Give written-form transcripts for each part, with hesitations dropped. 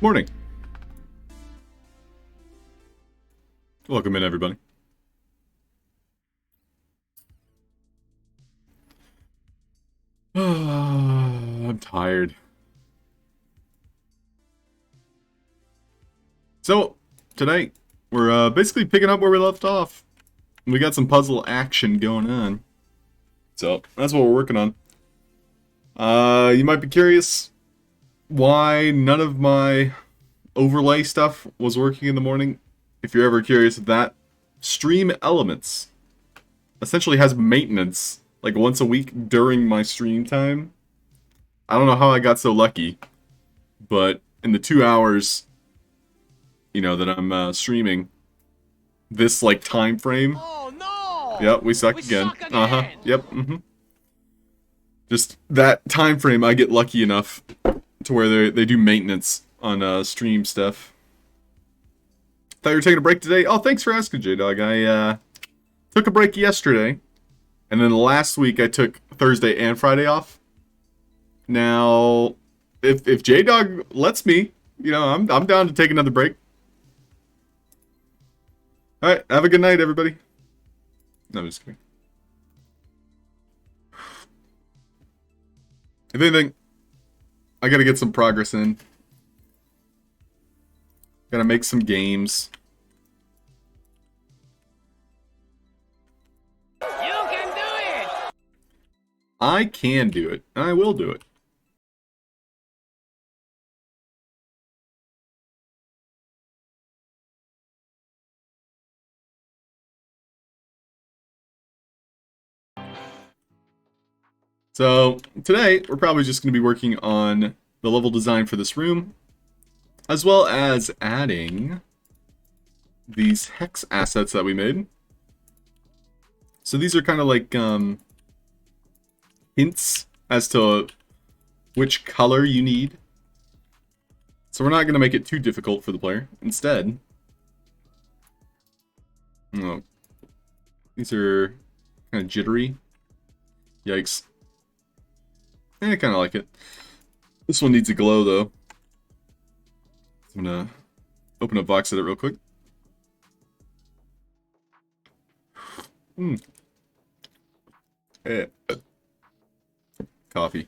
Morning. Welcome in, everybody. I'm tired. So, tonight, we're basically picking up where we left off. We got some puzzle action going on. So, that's what we're working on. You might be curious why none of my overlay stuff was working in the morning. If you're ever curious, that Stream Elements essentially has maintenance like once a week during my stream time. I don't know how I got so lucky, but in the 2 hours, that I'm streaming this like time frame. Oh no! Yep, we suck We again. suck Uh-huh. again! Yep. Just that time frame, I get lucky enough to where they do maintenance on stream stuff. Thought you were taking a break today. Oh, thanks for asking, J-Dog. I took a break yesterday, and then last week I took Thursday and Friday off. Now, if J-Dog lets me, I'm down to take another break. All right, have a good night, everybody. No, I'm just kidding. If anything, I gotta get some progress in. Gotta make some games. You can do it! I can do it, and I will do it. So, today, we're probably just going to be working on the level design for this room, as well as adding these hex assets that we made. So these are kind of like hints as to which color you need. So we're not going to make it too difficult for the player. Instead, oh, these are kind of jittery. Yikes. I kind of like it. This one needs a glow, though. I'm going to open up Vox Edit real quick. Hey. Coffee.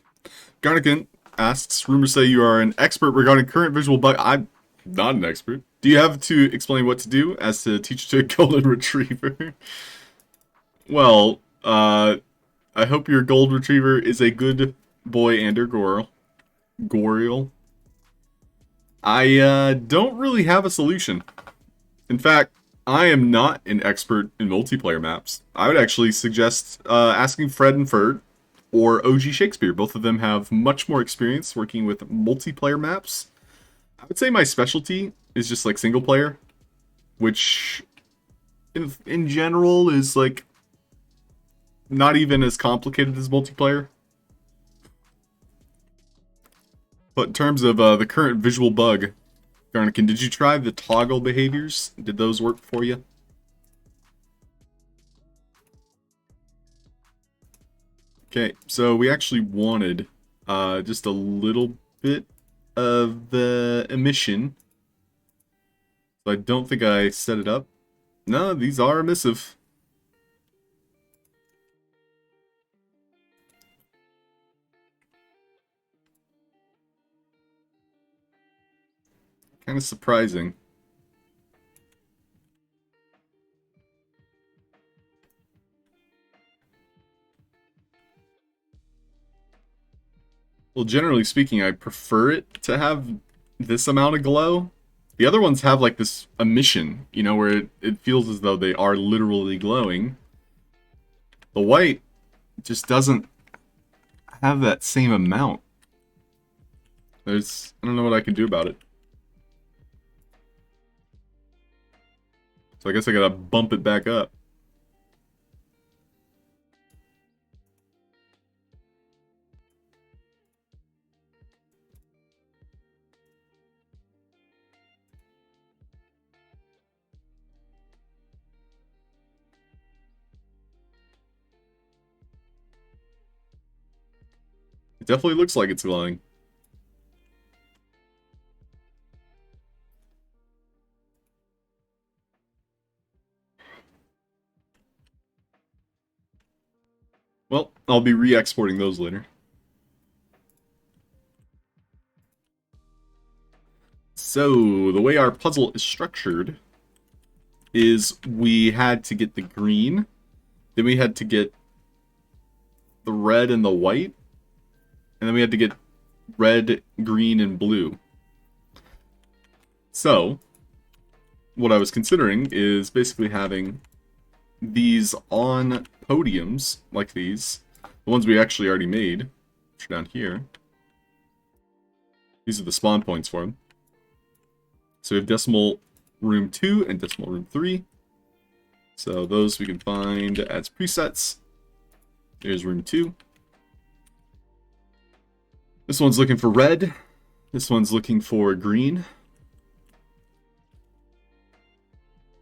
Garnican asks, rumors say you are an expert regarding current visual bug. I'm not an expert. Do you have to explain what to do as to teach to a golden retriever? Well, I hope your gold retriever is a good boy and or girl. Goriel. I don't really have a solution. In fact, I am not an expert in multiplayer maps. I would actually suggest asking Fred and Ferd or OG Shakespeare. Both of them have much more experience working with multiplayer maps. I would say my specialty is just like single player, which in general is like not even as complicated as multiplayer. But in terms of the current visual bug, Garnican, did you try the toggle behaviors? Did those work for you? Okay, so we actually wanted just a little bit of the emission. So I don't think I set it up. No, these are emissive. Kind of surprising. Well, generally speaking, I prefer it to have this amount of glow. The other ones have like this emission, where it feels as though they are literally glowing. The white just doesn't have that same amount. I don't know what I can do about it. So I guess I gotta bump it back up. It definitely looks like it's glowing. Well, I'll be re-exporting those later. So, the way our puzzle is structured is we had to get the green, then we had to get the red and the white, and then we had to get red, green, and blue. So, what I was considering is basically having these on podiums, like these, the ones we actually already made, which are down here. These are the spawn points for them. So we have decimal room 2 and decimal room 3. So those we can find as presets. Here's room 2. This one's looking for red. This one's looking for green.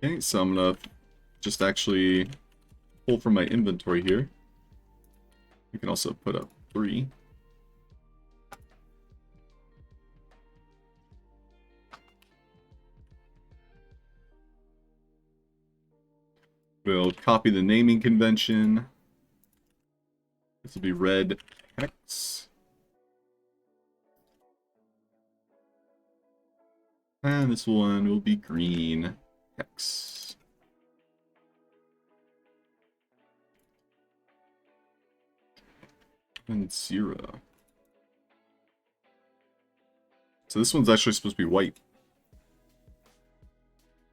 Okay, so I'm gonna just actually pull from my inventory here. You can also put up 3. We'll copy the naming convention. This will be red hex. And this one will be green hex. And 0. So this one's actually supposed to be white.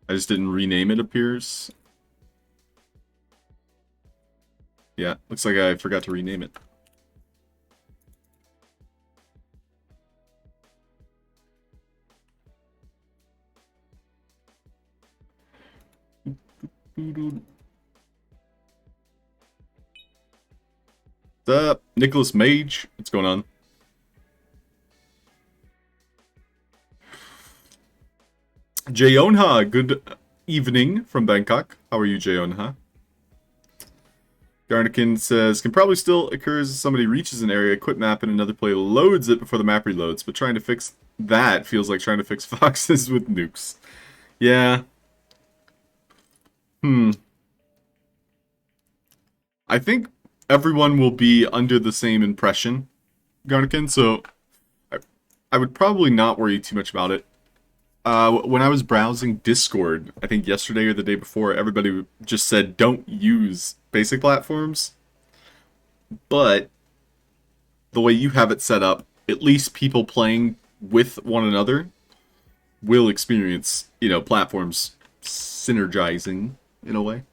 I just didn't rename it, appears. Yeah, looks like I forgot to rename it. What's up, Nicholas Mage? What's going on? Jayonha, good evening from Bangkok. How are you, Jayonha? Garnikin says, can probably still occur as somebody reaches an area, quit map, and another player loads it before the map reloads, but trying to fix that feels like trying to fix foxes with nukes. Yeah. I think everyone will be under the same impression, Garnikin, so I would probably not worry too much about it. When I was browsing Discord, I think yesterday or the day before, everybody just said don't use basic platforms. But the way you have it set up, at least people playing with one another will experience, you know, platforms synergizing in a way.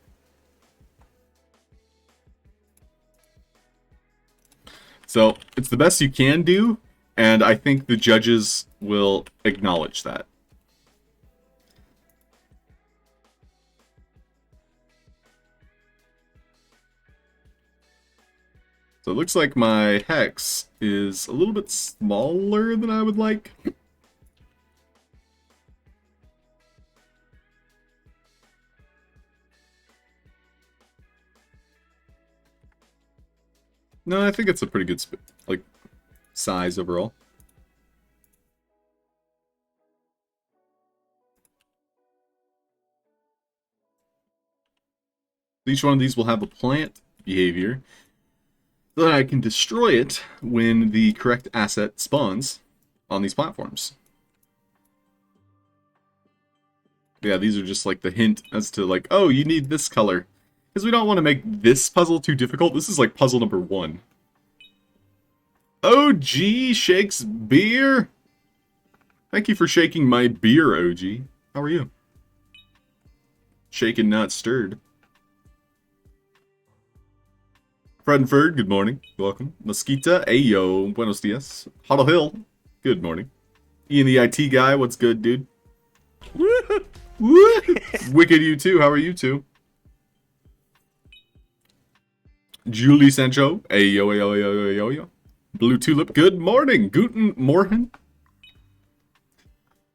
So it's the best you can do, and I think the judges will acknowledge that. So it looks like my hex is a little bit smaller than I would like. No, I think it's a pretty good size overall. Each one of these will have a plant behavior, so that I can destroy it when the correct asset spawns on these platforms. Yeah, these are just like the hint as to like, oh, you need this color. Because we don't want to make this puzzle too difficult. This is like puzzle number 1. OG shakes beer. Thank you for shaking my beer, OG. How are you? Shaken, not stirred. Fred and Ferd, good morning. Welcome. Mosquita, ayo, buenos dias. Huddle Hill, good morning. Ian the IT guy, what's good, dude? Wicked, you too. How are you two? Julie Sancho, ayo, ayo, ayo, ayo, ayo. Blue Tulip, good morning. Guten Morgen.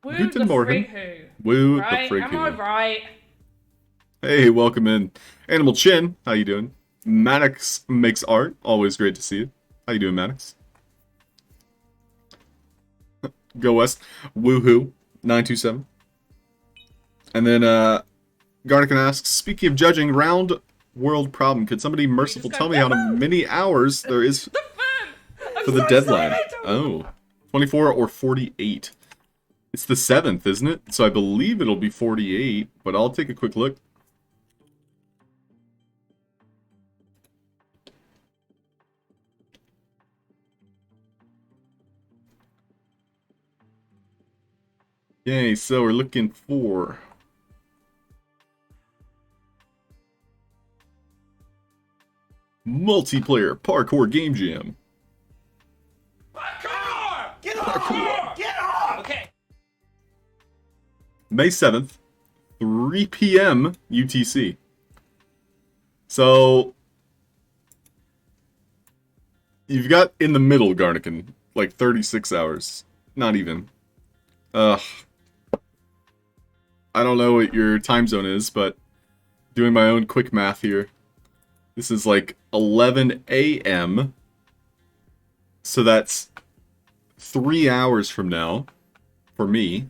Guten Morgen. Woo right? the frig Am I right? Hey, welcome in. Animal Chin, how you doing? Maddox makes art, always great to see you. How you doing, Maddox? Go West. Woohoo. 927. And then Garnican asks, speaking of judging, round world problem. Could somebody merciful tell me how many hours there is for the deadline? Oh, 24 or 48. It's the 7th, isn't it? So I believe it'll be 48, but I'll take a quick look. Yay, so we're looking for multiplayer parkour game jam. Parkour! Get off! Get off! Okay. May 7th, 3 p.m. UTC. So you've got in the middle, Garnican, like 36 hours. Not even. Ugh. I don't know what your time zone is, but doing my own quick math here. This is like 11 a.m. So that's 3 hours from now for me.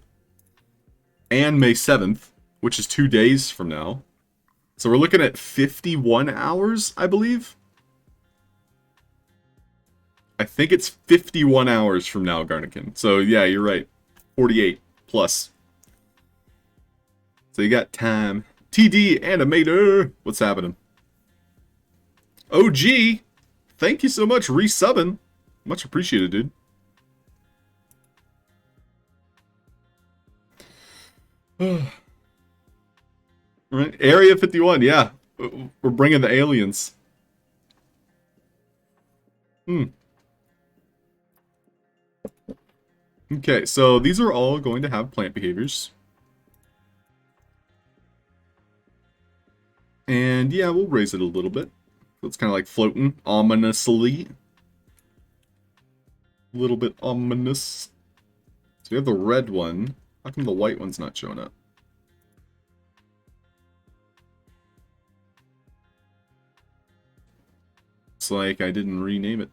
And May 7th, which is 2 days from now. So we're looking at 51 hours, I believe. I think it's 51 hours from now, Garnican. So yeah, you're right. 48 plus. So you got time. TD Animator, what's happening? OG, thank you so much, resubbing. Much appreciated, dude. Right, Area 51, yeah. We're bringing the aliens. Okay, so these are all going to have plant behaviors. And yeah, we'll raise it a little bit. So it's kind of like floating ominously. A little bit ominous. So we have the red one. How come the white one's not showing up? It's like I didn't rename it.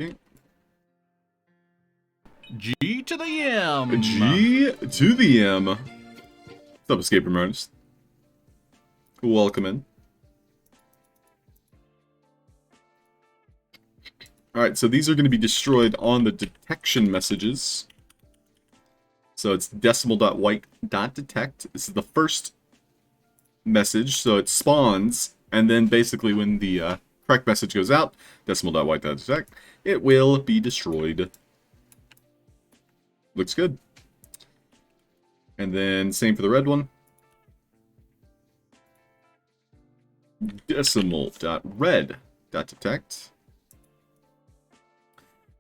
Okay. G to the M. G to the M. What's up, Escape Room Artist? Welcome in. Alright, so these are going to be destroyed on the detection messages. So it's decimal.white.detect. This is the first message, so it spawns, and then basically when the correct message goes out, decimal.white.detect, it will be destroyed. Looks good. And then same for the red one. Decimal.red.detect.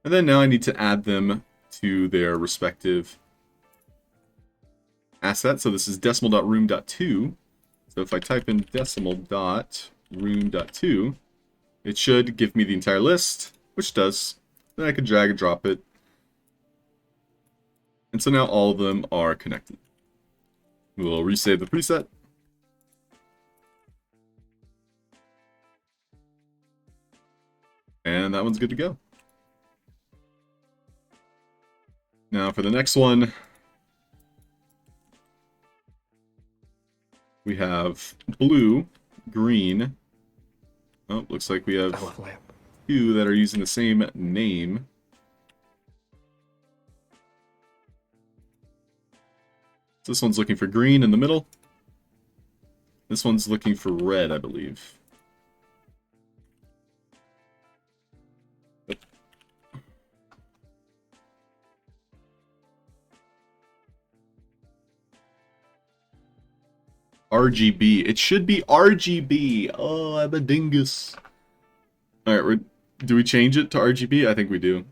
And then now I need to add them to their respective assets. So this is decimal.room.2. So if I type in decimal.room.2, it should give me the entire list, which does. Then I can drag and drop it. And so now all of them are connected. We'll resave the preset. And that one's good to go. Now for the next one, we have blue, green. Oh, looks like we have two that are using the same name. So this one's looking for green in the middle. This one's looking for red, I believe. RGB. It should be RGB. Oh, I'm a dingus. Alright, do we change it to RGB? I think we do.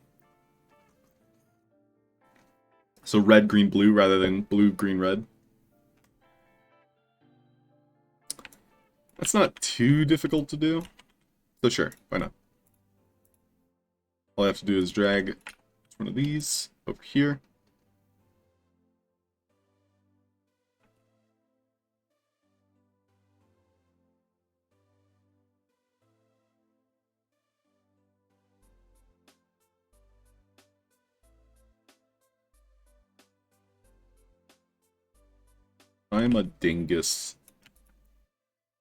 So red, green, blue rather than blue, green, red. That's not too difficult to do. So sure, why not? All I have to do is drag one of these over here. I'm a dingus.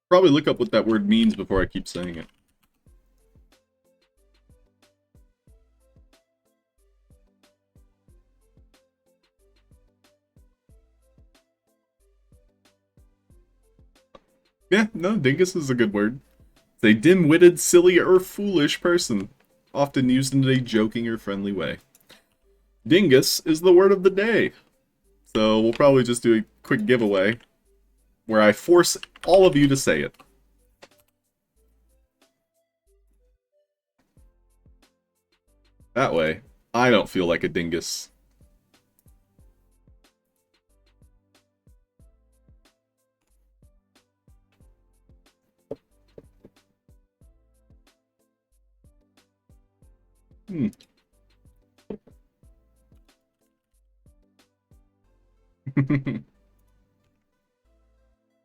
Probably look up what that word means before I keep saying it. Yeah, no, dingus is a good word. It's a dim-witted, silly, or foolish person, often used in a joking or friendly way. Dingus is the word of the day. So we'll probably just do a quick giveaway where I force all of you to say it. That way, I don't feel like a dingus.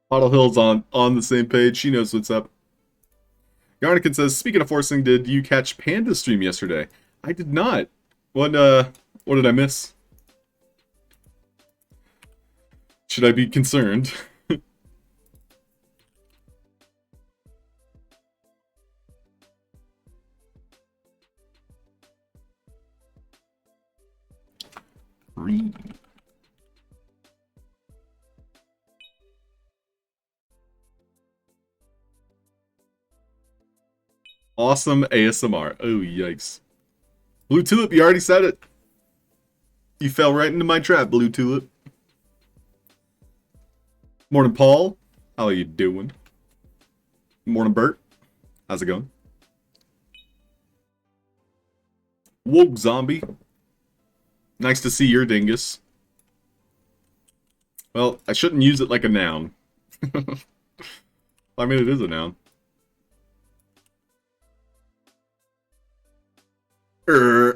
Bottle Hill's on the same page. She knows what's up. Yarnikin says, speaking of forcing, did you catch Panda stream yesterday? I did not. What did I miss? Should I be concerned? Awesome ASMR. Oh, yikes. Blue Tulip, you already said it. You fell right into my trap, Blue Tulip. Morning, Paul. How are you doing? Morning, Bert. How's it going? Woke Zombie. Nice to see your dingus. Well, I shouldn't use it like a noun. I mean, it is a noun.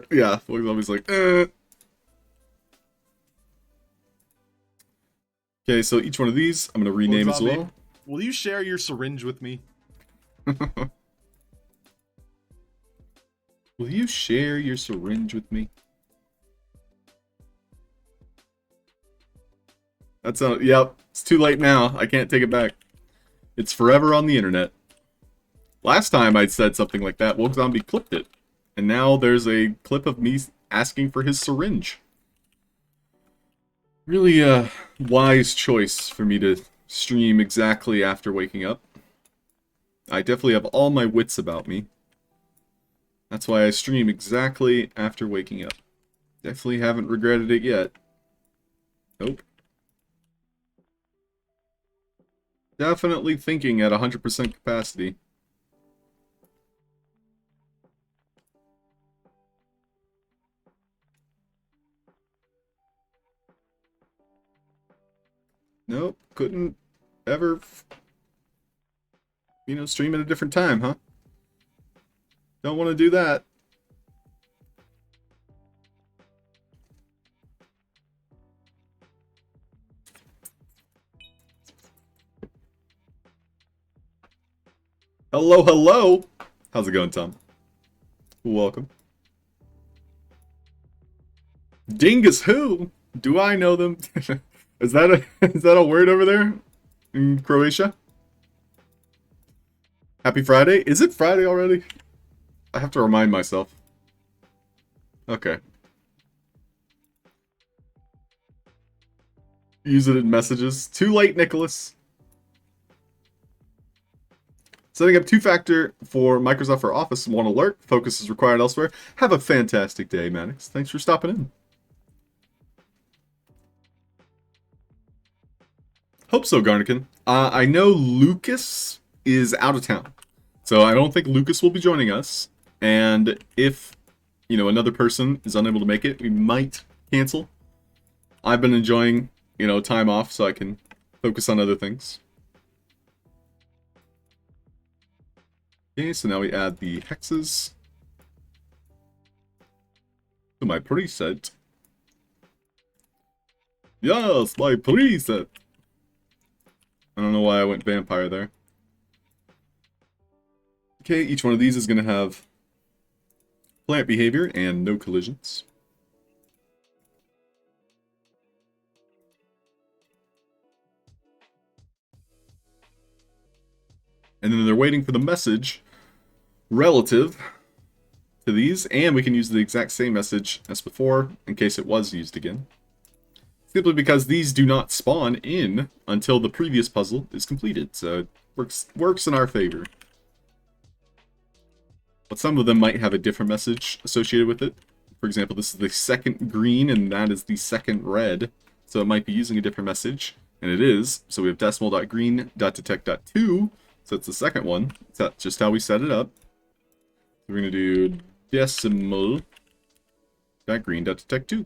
Yeah, Woke Zombie's like, Okay, so each one of these, I'm going to rename as well. Will you share your syringe with me? Will you share your syringe with me? That's yep, it's too late now. I can't take it back. It's forever on the internet. Last time I said something like that, Woke Zombie clipped it. And now there's a clip of me asking for his syringe. Really a wise choice for me to stream exactly after waking up. I definitely have all my wits about me. That's why I stream exactly after waking up. Definitely haven't regretted it yet. Nope. Definitely thinking at 100% capacity. Nope, couldn't ever, stream at a different time, huh? Don't want to do that. Hello, hello! How's it going, Tom? Welcome. Dingus who? Do I know them? Is that a word over there in Croatia? Happy Friday? Is it Friday already? I have to remind myself. Okay. Use it in messages. Too late, Nicholas. Setting up two-factor for Microsoft for Office. MON-FRI. Focus is required elsewhere. Have a fantastic day, Mannix. Thanks for stopping in. Hope so, Garnikin. I know Lucas is out of town, so I don't think Lucas will be joining us. And if, another person is unable to make it, we might cancel. I've been enjoying, time off so I can focus on other things. Okay, so now we add the hexes to my preset. Yes, my preset! I don't know why I went vampire there. Okay, each one of these is going to have plant behavior and no collisions. And then they're waiting for the message relative to these, and we can use the exact same message as before in case it was used again. Simply because these do not spawn in until the previous puzzle is completed, so it works in our favor. But some of them might have a different message associated with it. For example, this is the second green, and that is the second red, so it might be using a different message, and it is. So we have decimal.green.detect.2, so that's the second one. That's just how we set it up. So we're going to do decimal.green.detect2.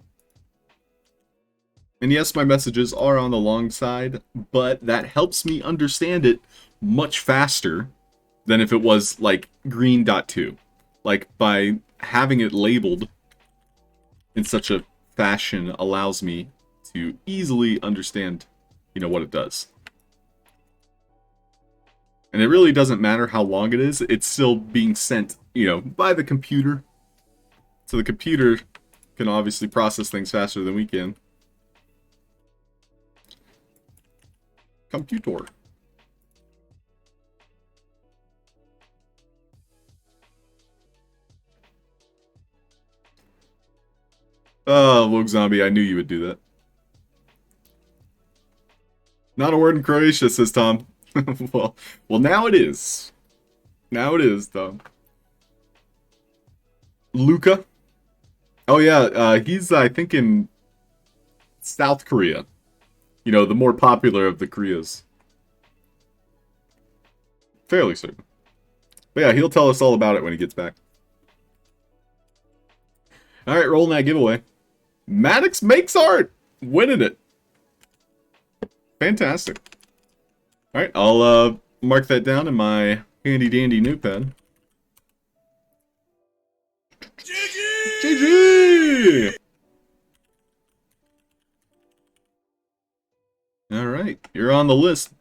And yes, my messages are on the long side, but that helps me understand it much faster than if it was like green.2. Like, by having it labeled in such a fashion allows me to easily understand, what it does. And it really doesn't matter how long it is, it's still being sent, by the computer. So the computer can obviously process things faster than we can. Computer. Oh, Woke Zombie, I knew you would do that. Not a word in Croatia, says Tom. well, now it is. Now it is, Tom. Luca. Oh yeah, he's I think in South Korea. The more popular of the Koreas. Fairly certain. But yeah, he'll tell us all about it when he gets back. Alright, rolling that giveaway. Maddox makes art! Winning it. Fantastic. Alright, I'll mark that down in my handy dandy notepad. GG! Alright, you're on the list.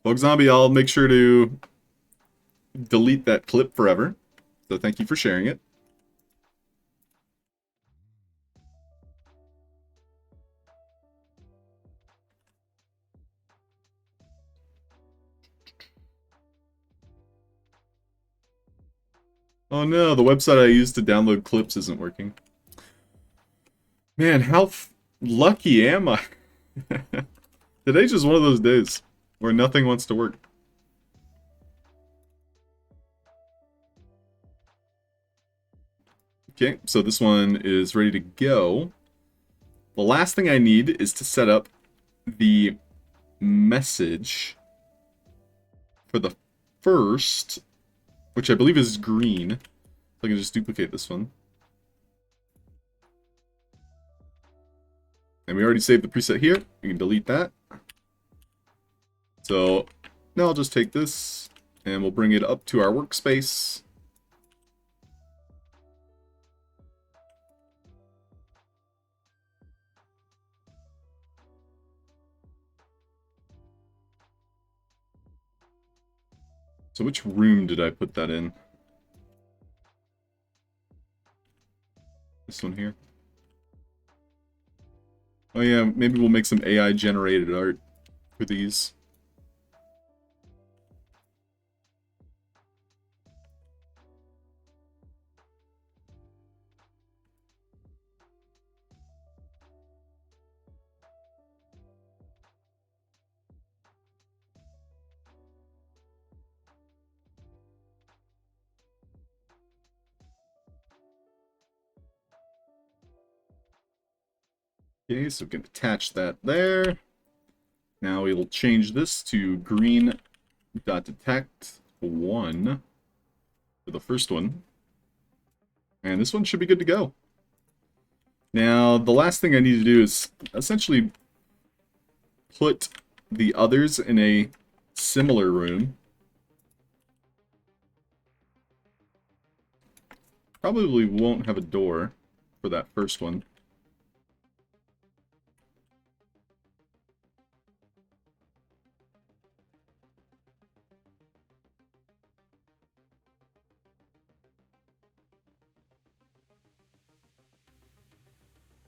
Bug Zombie, I'll make sure to delete that clip forever. So thank you for sharing it. Oh no, the website I used to download clips isn't working. Man, how lucky am I? Today's just one of those days where nothing wants to work. Okay, so this one is ready to go. The last thing I need is to set up the message for the first, which I believe is green. So I can just duplicate this one. And we already saved the preset here. We can delete that. So now I'll just take this and we'll bring it up to our workspace. So which room did I put that in? This one here. Oh yeah, maybe we'll make some AI generated art for these. Okay, so we can attach that there. Now we will change this to green.detect1 for the first one. And this one should be good to go. Now, the last thing I need to do is essentially put the others in a similar room. Probably won't have a door for that first one.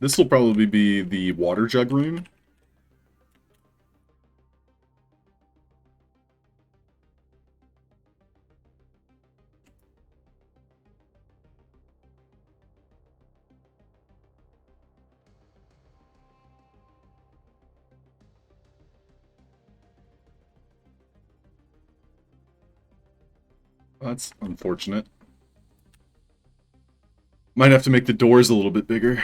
This will probably be the water jug room. That's unfortunate. Might have to make the doors a little bit bigger.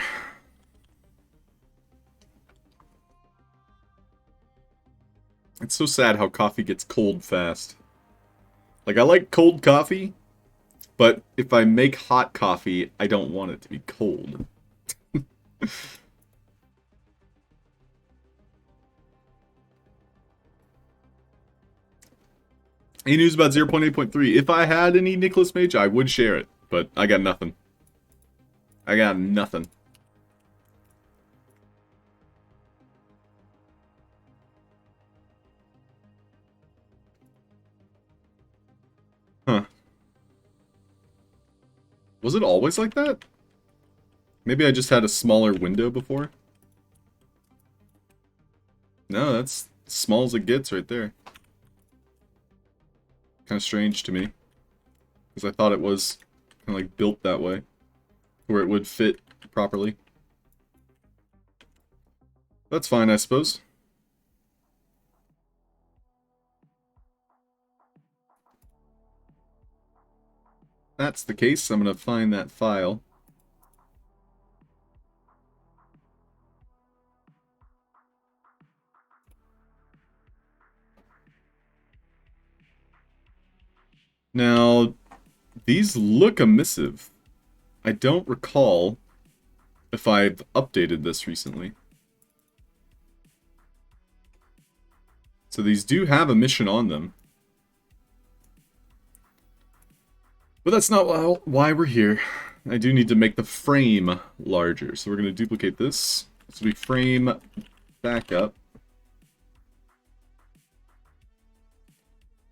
It's so sad how coffee gets cold fast. Like, I like cold coffee, but if I make hot coffee, I don't want it to be cold. Any news about 0.8.3? If I had any Nicholas Mage, I would share it, but I got nothing. I got nothing. Huh. Was it always like that? Maybe I just had a smaller window before? No, that's as small as it gets right there. Kind of strange to me. Because I thought it was kind of like built that way. Where it would fit properly. That's fine, I suppose. If that's the case, I'm going to find that file. Now, these look emissive. I don't recall if I've updated this recently. So these do have emission on them. But that's not why we're here. I do need to make the frame larger. So we're going to duplicate this. This will be frame backup.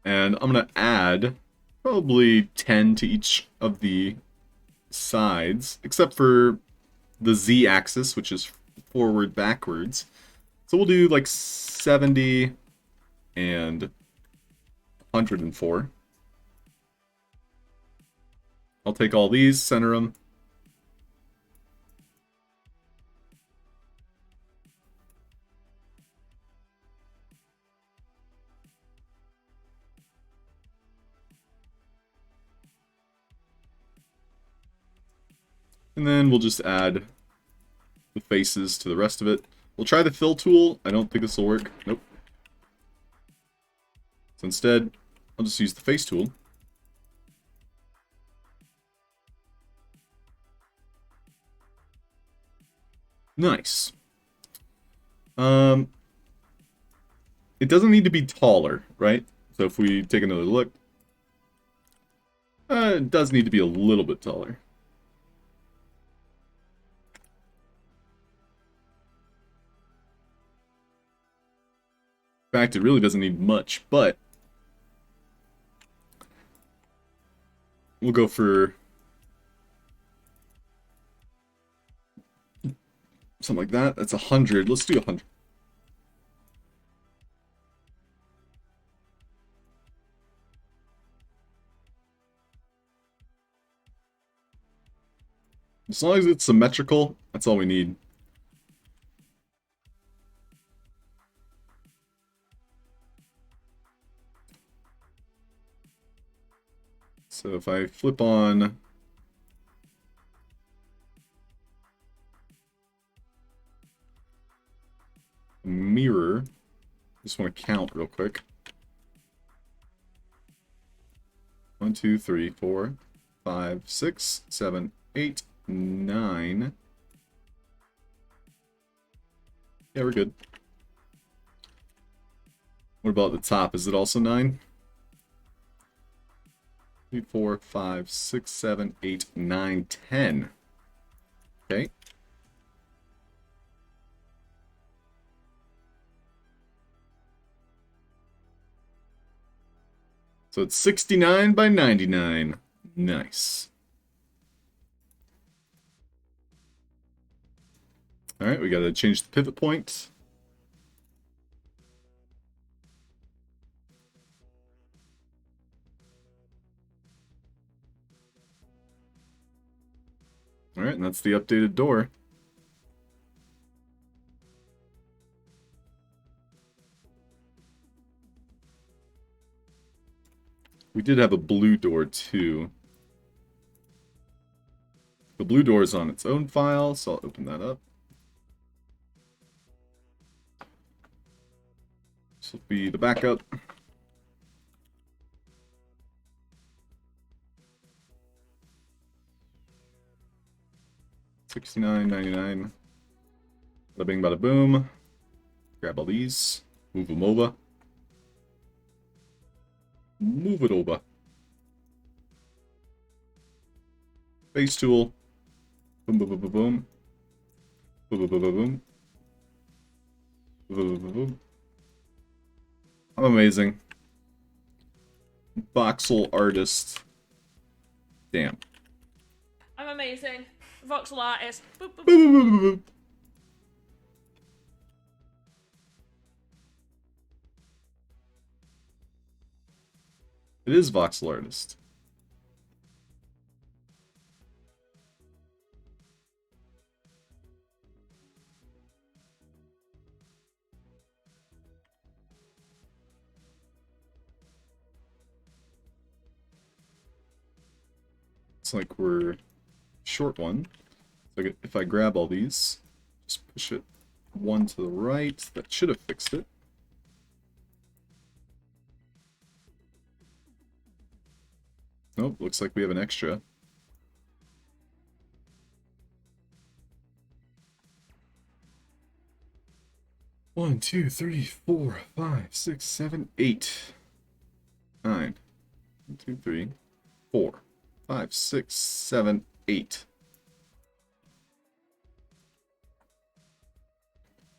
And I'm going to add probably 10 to each of the sides, except for the z-axis, which is forward backwards. So we'll do like 70 and 104. I'll take all these, center them. And then we'll just add the faces to the rest of it. We'll try the fill tool. I don't think this will work. Nope. So instead, I'll just use the face tool. Nice. It doesn't need to be taller, right? So if we take another look, it does need to be a little bit taller. In fact, it really doesn't need much, but we'll go for something like that. That's 100. Let's do 100. As long as it's symmetrical, that's all we need. So if I flip on mirror, just want to count real quick. 1, 2, 3, 4, 5, 6, 7, 8, 9. Yeah, we're good. What about the top? Is it also 9? 3, 4, 5, 6, 7, 8, 9, 10. Okay. So it's 69 by 99. Nice. Alright, we gotta change the pivot point. Alright, and that's the updated door. We did have a blue door too. The blue door is on its own file, so I'll open that up. This will be the backup. $69.99. Bada bing, bada boom. Grab all these. Move them over. Move it over. Face tool. Boom, boom, boom, boom, boom. Boom, boom, boom, boom, boom. Boom, boom, boom, boom. I'm amazing. Voxel artist. Damn. I'm amazing. Voxel artist. Boop, boop. Boop, boop, boop, boop, boop. It is voxel artist. It's like we're short one. So if I grab all these, just push it one to the right, that should have fixed it. Nope, looks like we have an extra. One, two, three, 4, 5, 6, 7, 8, 9. 1, 2, 3, 4, 5, 6, 7, 8.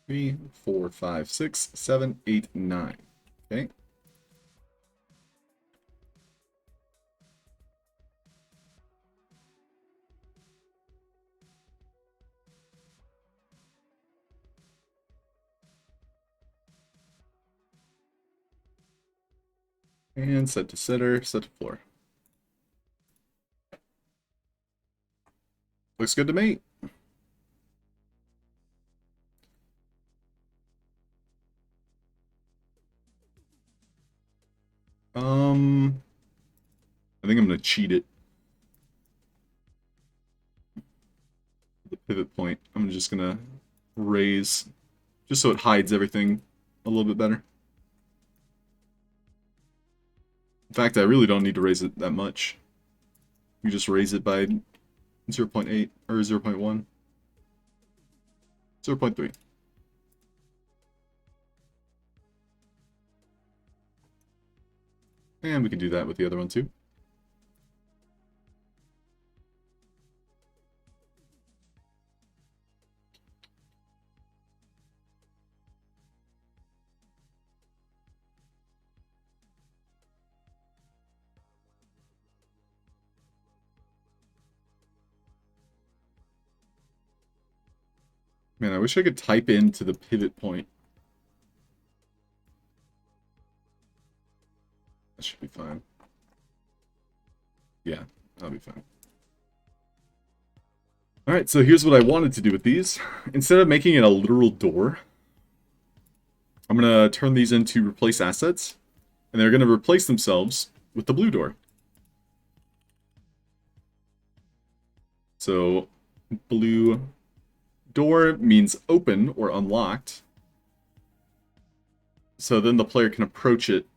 3, 4, 5, 6, 7, 8, 9. Okay. And set to center, set to floor. Looks good to me. I think I'm gonna cheat it. The pivot point, I'm just gonna raise, just so it hides everything a little bit better. In fact, I really don't need to raise it that much. You just raise it by 0.8 or 0.1. 0.3. And we can do that with the other one too. Man, I wish I could type into the pivot point. That should be fine. Yeah, that'll be fine. Alright, so here's what I wanted to do with these. Instead of making it a literal door, I'm going to turn these into replace assets, and they're going to replace themselves with the blue door. So, blue door means open or unlocked. So then the player can approach it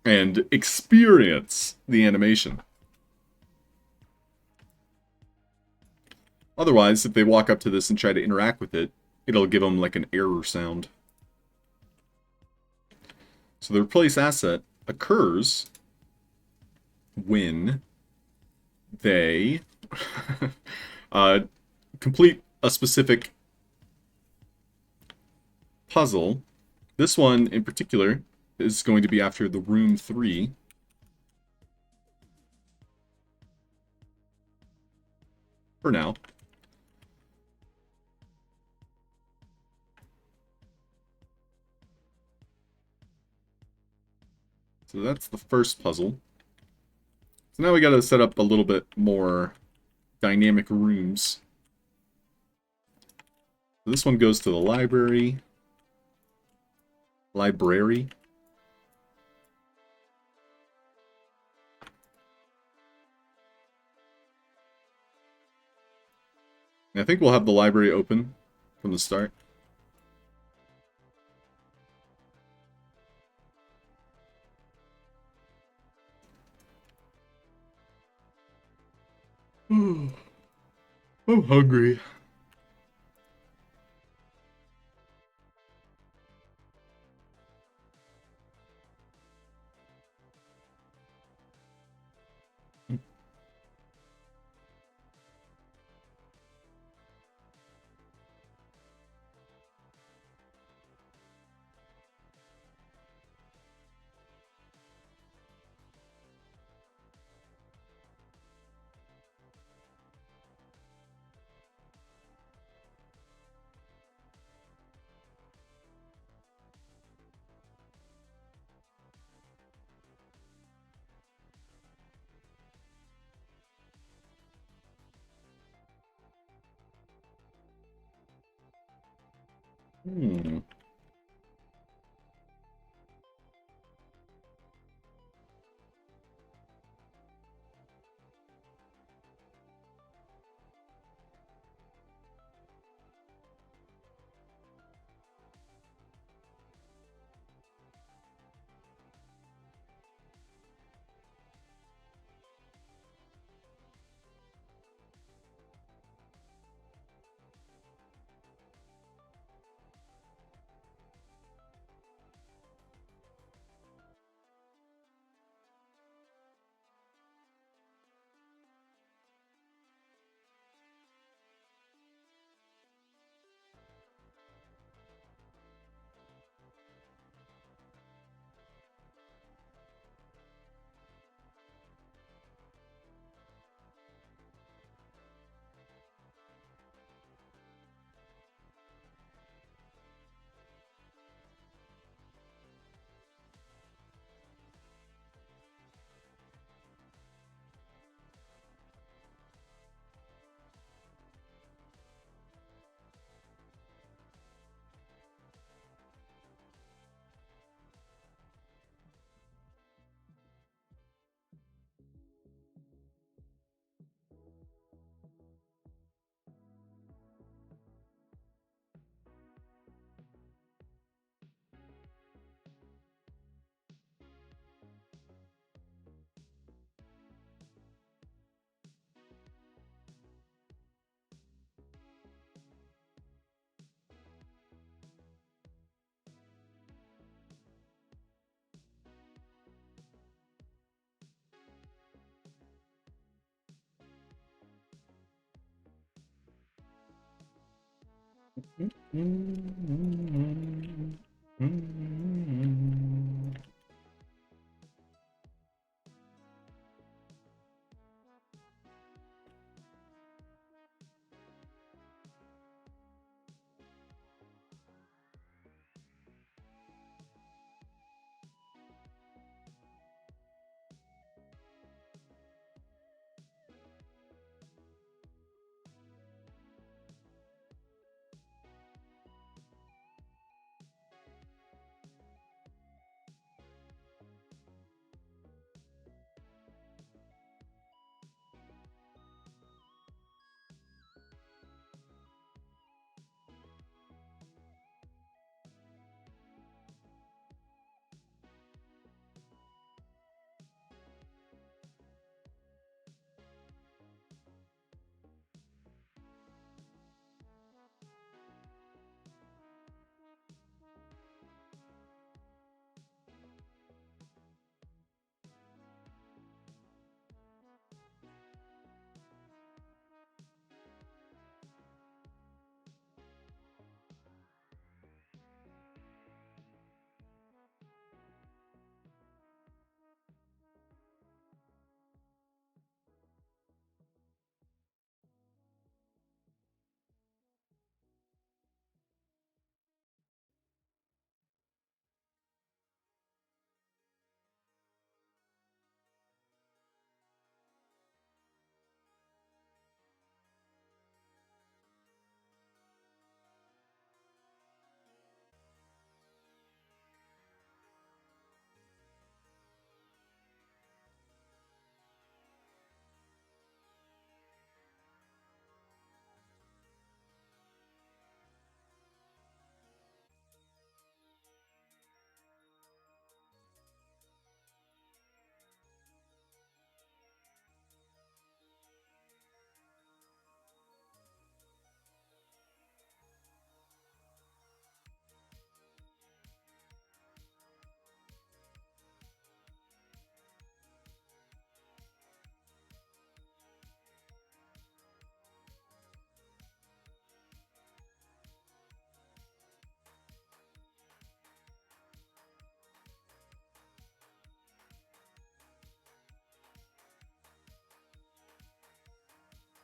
and experience the animation. Otherwise, if they walk up to this and try to interact with it, it'll give them like an error sound. So the replace asset occurs when they complete a specific puzzle. This one in particular is going to be after the room 3. For now. So that's the first puzzle. So now we gotta set up a little bit more dynamic rooms. So this one goes to the library. Library. I think we'll have the library open from the start. I'm hungry. Hmm.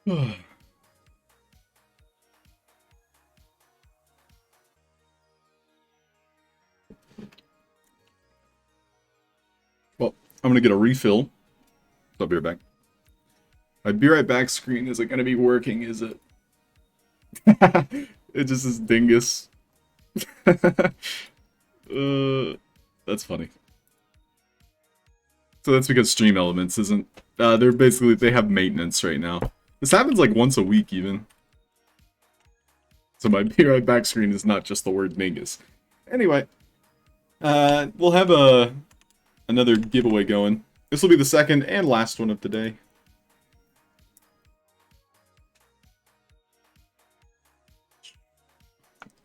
Well, I'm gonna get a refill. I'll be right back. My be right back screen isn't gonna be working, is it? It just is dingus. That's funny. So that's because Stream Elements isn't. They have maintenance right now. This happens like once a week even. So my be right back screen is not just the word dingus. Anyway, we'll have another giveaway going. This will be the second and last one of the day.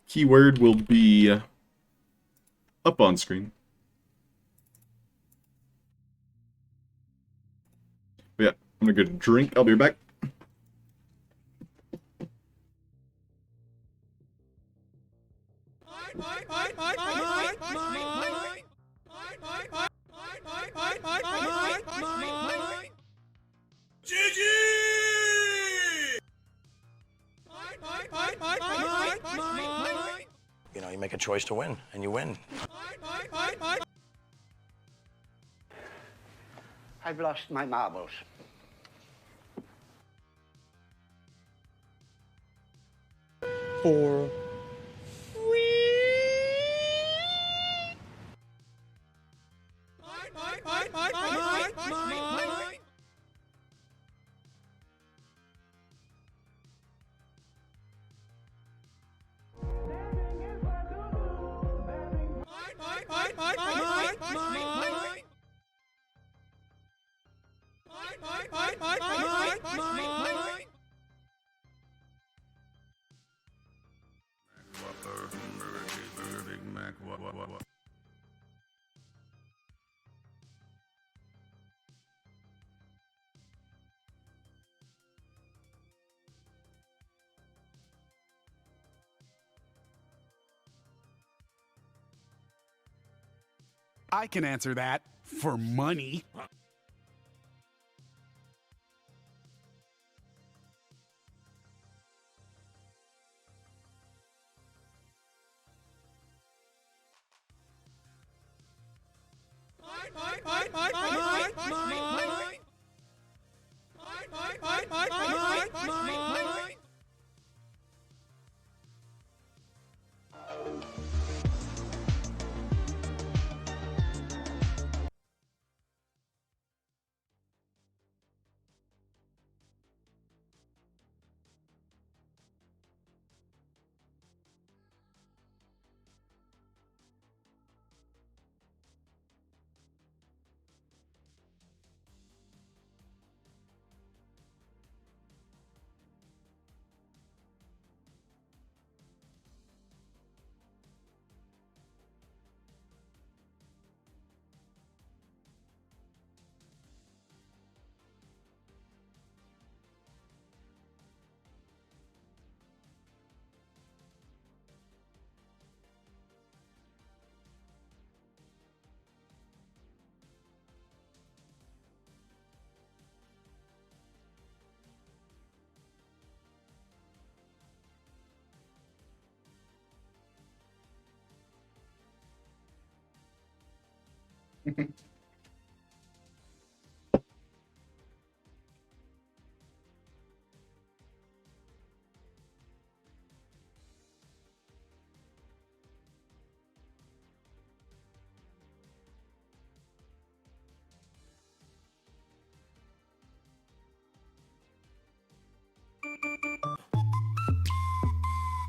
Keyword will be up on screen. But yeah, I'm gonna go drink. I'll be right back. You know, you make a choice to win, and you win. I've lost my marbles. For I can answer that for money.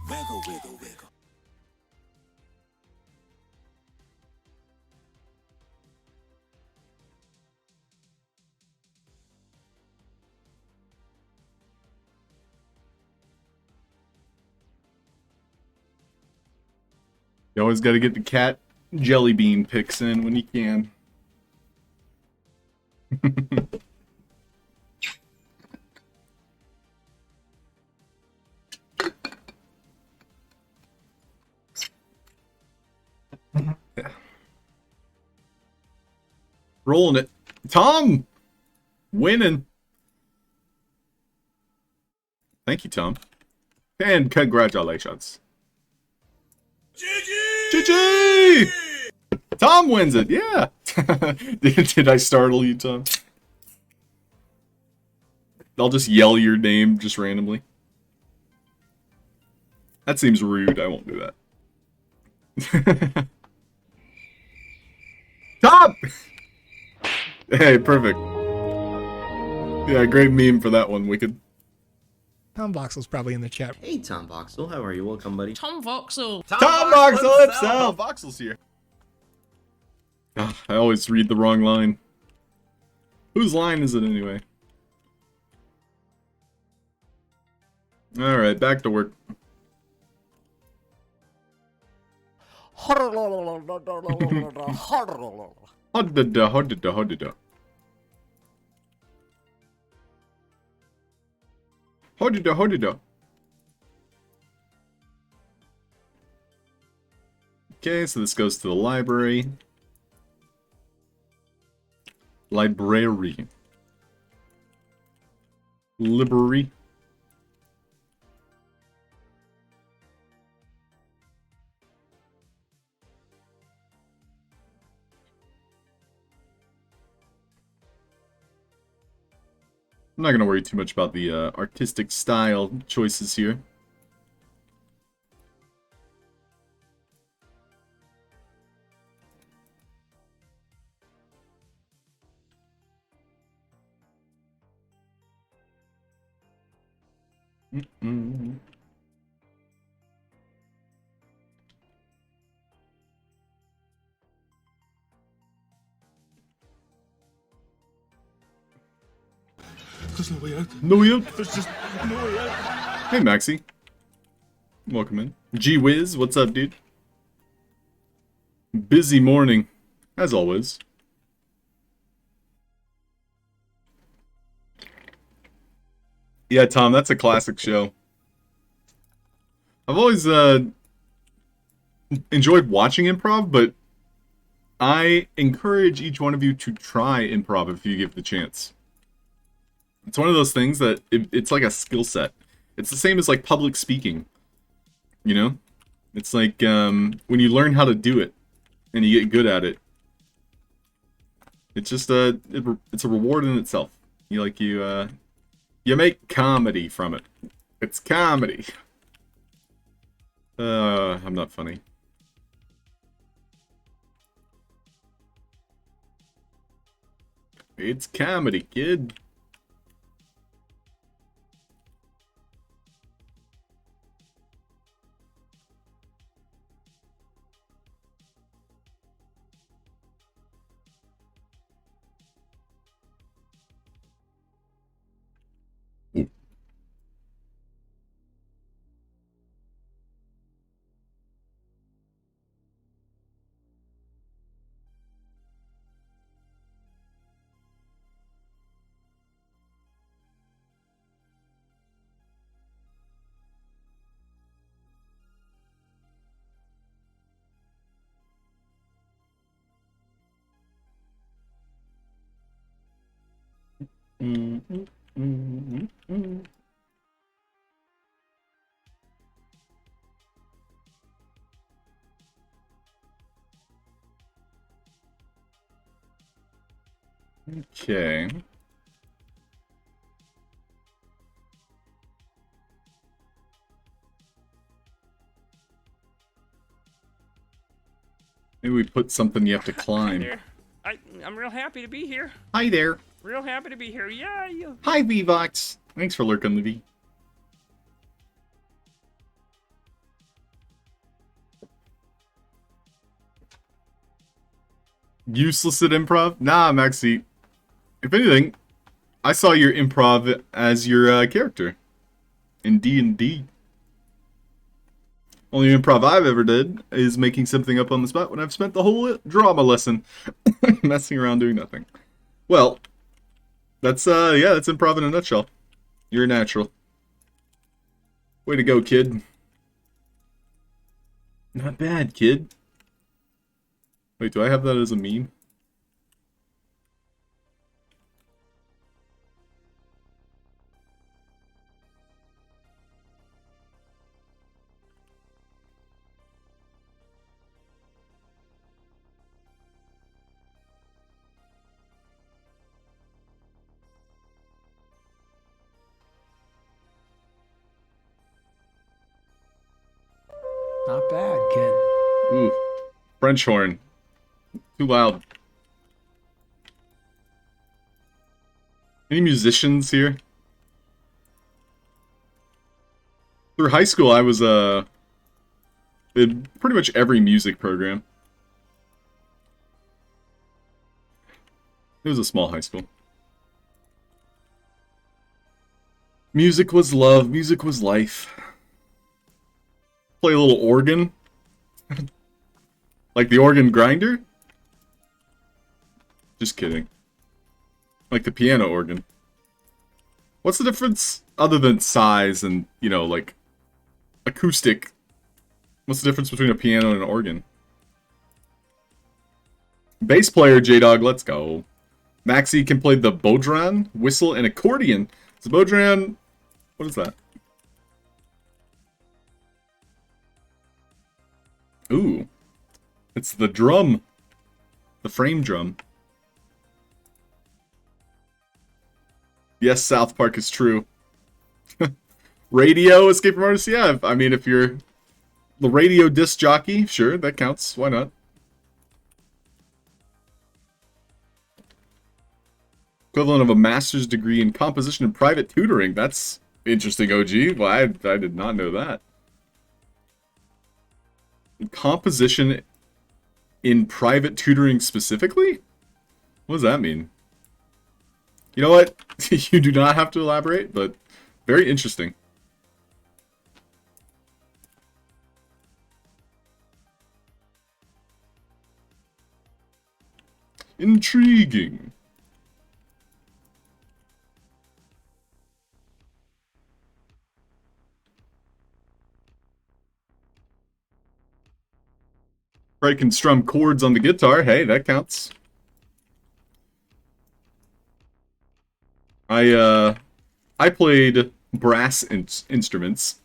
Wiggle, wiggle, wiggle. You always got to get the cat jelly bean picks in when you can. Yeah. Rolling it. Tom! Winning. Thank you, Tom. And congratulations. GG! Tom wins it, yeah! Did I startle you, Tom? I'll just yell your name just randomly. That seems rude, I won't do that. Tom! Hey, perfect. Yeah, great meme for that one, Wicked. Tom Voxel's probably in the chat. Hey, Tom Voxel, how are you? Welcome, buddy. Tom Voxel. Tom Voxel himself! Tom Voxel's here. Oh, I always read the wrong line. Whose line is it anyway? Alright, back to work. Hodida. Okay, so this goes to the library. Library. I'm not going to worry too much about the artistic style choices here. There's no way out. No way out. There's just no way out. Hey, Maxie. Welcome in. G-Wiz, what's up, dude? Busy morning, as always. Yeah, Tom, that's a classic show. I've always enjoyed watching improv, but I encourage each one of you to try improv if you give the chance. It's one of those things that it's like a skill set. It's the same as like public speaking, you know? It's like when you learn how to do it and you get good at it. It's just it's a reward in itself. You make comedy from it. It's comedy. I'm not funny. It's comedy, kid. Okay. Maybe we put something you have to climb. I'm real happy to be here. Hi there. Real happy to be here. Yeah. Hi, VVox. Thanks for lurking, Livy. Useless at improv? Nah, Maxie. If anything, I saw your improv as your character in D&D. Only improv I've ever did is making something up on the spot when I've spent the whole drama lesson messing around doing nothing. Well, that's yeah, that's improv in a nutshell. You're a natural. Way to go, kid. Not bad, kid. Wait, do I have that as a meme? Not bad, kid. Ooh. French horn. Too loud. Any musicians here? Through high school, I was in pretty much every music program. It was a small high school. Music was love. Music was life. Play a little organ. Like the organ grinder? Just kidding. Like the piano organ. What's the difference other than size and, you know, like acoustic? What's the difference between a piano and an organ? Bass player, J-Dog, let's go. Maxi can play the bodhran, whistle, and accordion. So bodhran, what is that? Ooh. It's the drum. The frame drum. Yes, South Park is true. Radio escape from artist, yeah. I mean, if you're the radio disc jockey, sure, that counts. Why not? Equivalent of a master's degree in composition and private tutoring. That's interesting, OG. Well, I did not know that. Composition in private tutoring specifically? What does that mean? You know what? You do not have to elaborate, but very interesting. Intriguing. Right, can strum chords on the guitar. Hey, that counts. I played brass instruments.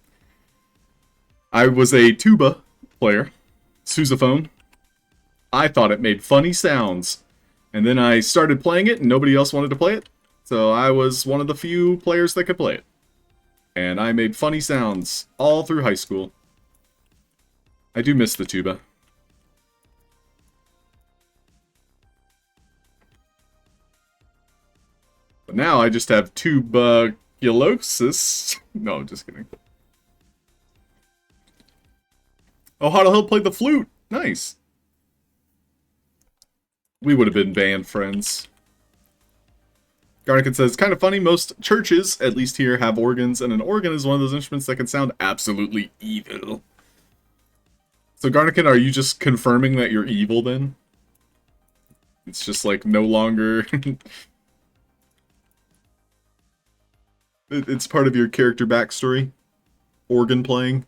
I was a tuba player, sousaphone. I thought it made funny sounds, and then I started playing it, and nobody else wanted to play it. So I was one of the few players that could play it, and I made funny sounds all through high school. I do miss the tuba. But now I just have tuberculosis. No, I'm just kidding. Oh, Halfd0rk played the flute. Nice. We would have been band friends. Garnican says, kind of funny, most churches, at least here, have organs, and an organ is one of those instruments that can sound absolutely evil. So Garnican, are you just confirming that you're evil then? It's just like no longer... It's part of your character backstory? Organ playing?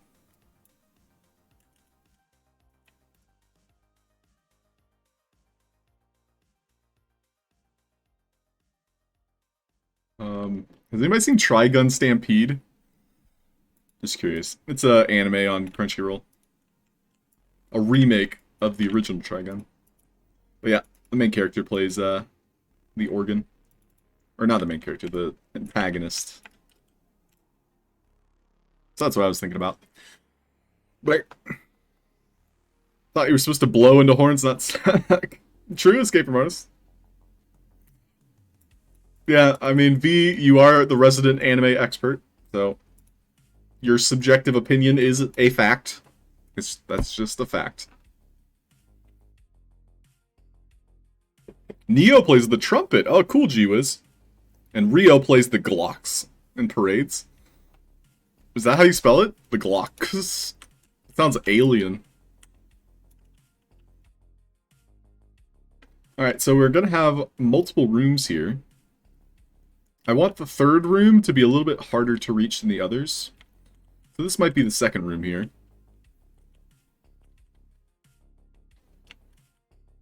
Has anybody seen Trigun Stampede? Just curious. It's an anime on Crunchyroll. A remake of the original Trigun. But yeah, the main character plays the organ. Or not the main character, the antagonist. So that's what I was thinking about. But thought you were supposed to blow into horns, not true, escape from artist. Yeah, I mean, V, you are the resident anime expert, so your subjective opinion is a fact. That's just a fact. Neo plays the trumpet. Oh, cool, G-Wiz. And Rio plays the glocks in parades. Is that how you spell it? The glocks? It sounds alien. Alright, so we're going to have multiple rooms here. I want the third room to be a little bit harder to reach than the others. So this might be the second room here.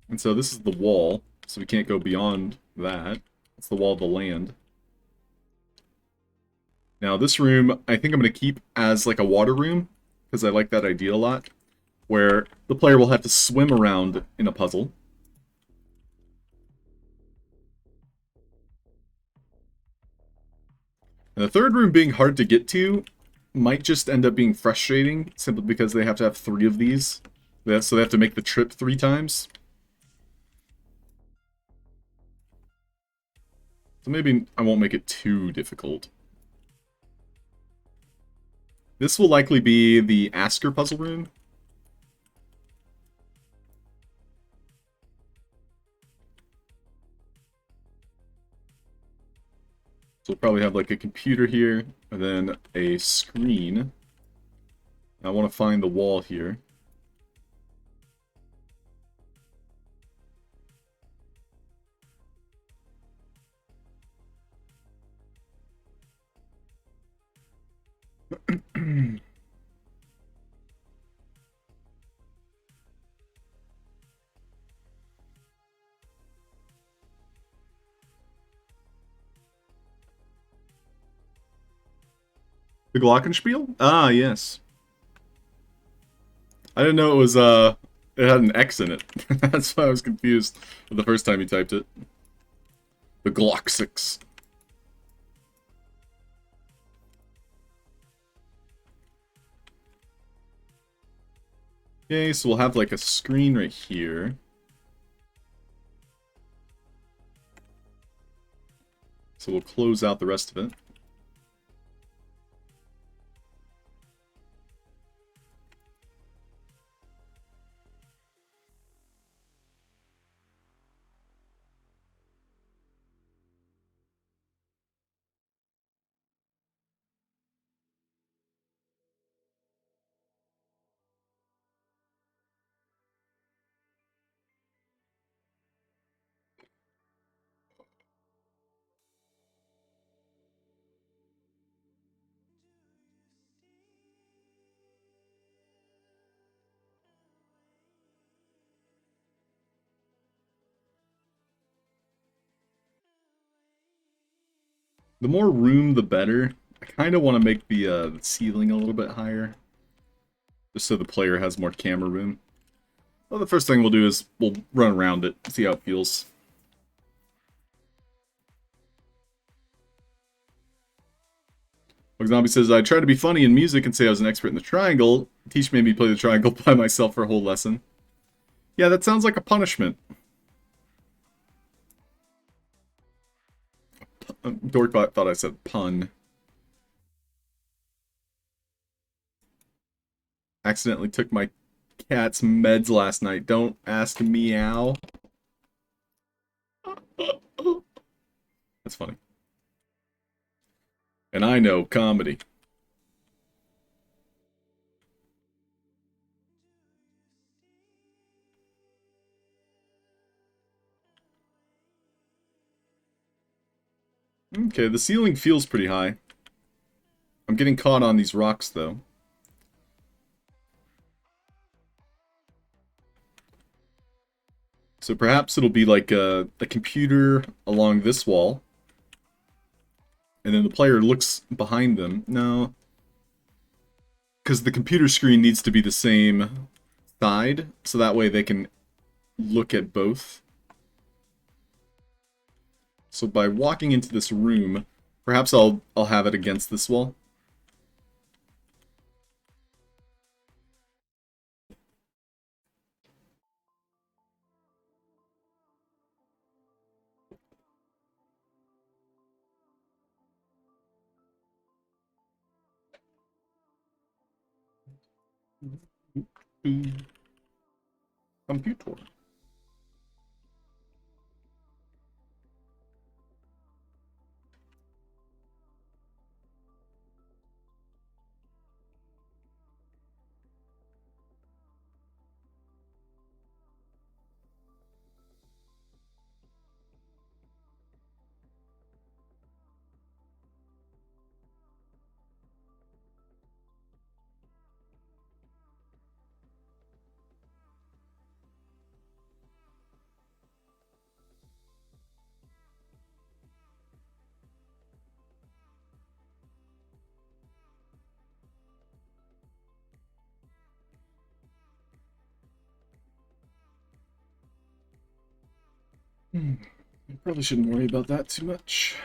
And so this is the wall, so we can't go beyond that. It's the wall of the land. Now this room, I think I'm going to keep as like a water room, because I like that idea a lot, where the player will have to swim around in a puzzle. And the third room being hard to get to, might just end up being frustrating, simply because they have to have 3 of these. So they have to make the trip 3 times. So maybe I won't make it too difficult. This will likely be the Asker puzzle room. So we'll probably have like a computer here, and then a screen. I want to find the wall here. The Glockenspiel? Ah, yes. I didn't know it was, it had an X in it. That's why I was confused the first time you typed it. The Glock 6. Okay, so we'll have like a screen right here. So we'll close out the rest of it. The more room, the better. I kind of want to make the ceiling a little bit higher, just so the player has more camera room. Well, the first thing we'll do is we'll run around it, see how it feels. Zombie says, I tried to be funny in music and say I was an expert in the triangle. Teach made me play the triangle by myself for a whole lesson. Yeah, that sounds like a punishment. Dorkbot thought I said pun. Accidentally took my cat's meds last night. Don't ask meow. That's funny. And I know comedy. Okay, the ceiling feels pretty high. I'm getting caught on these rocks, though. So perhaps it'll be like a computer along this wall. And then the player looks behind them. No. Because the computer screen needs to be the same side, so that way they can look at both. So by walking into this room, perhaps I'll have it against this wall. Computer. I probably shouldn't worry about that too much.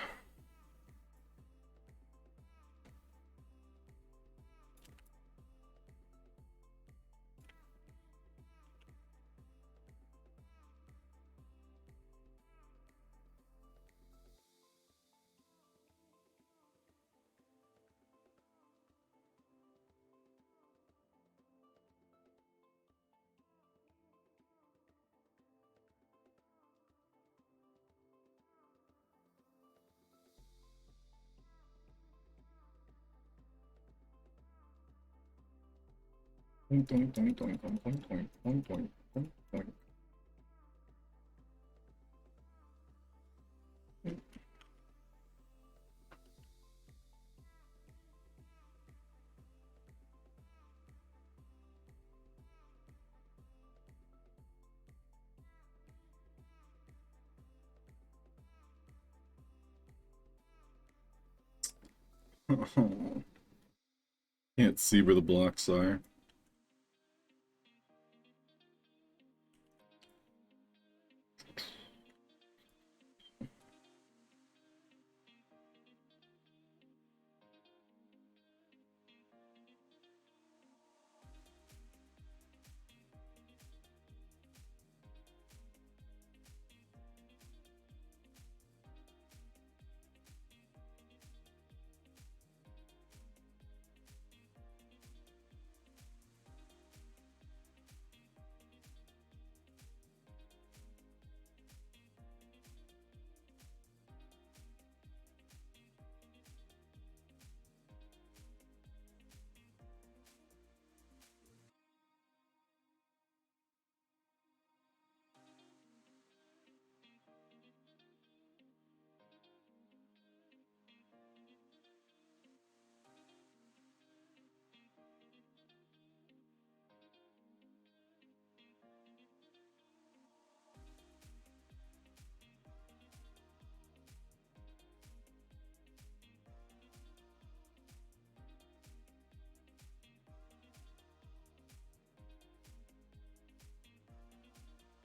Can't see where the blocks are.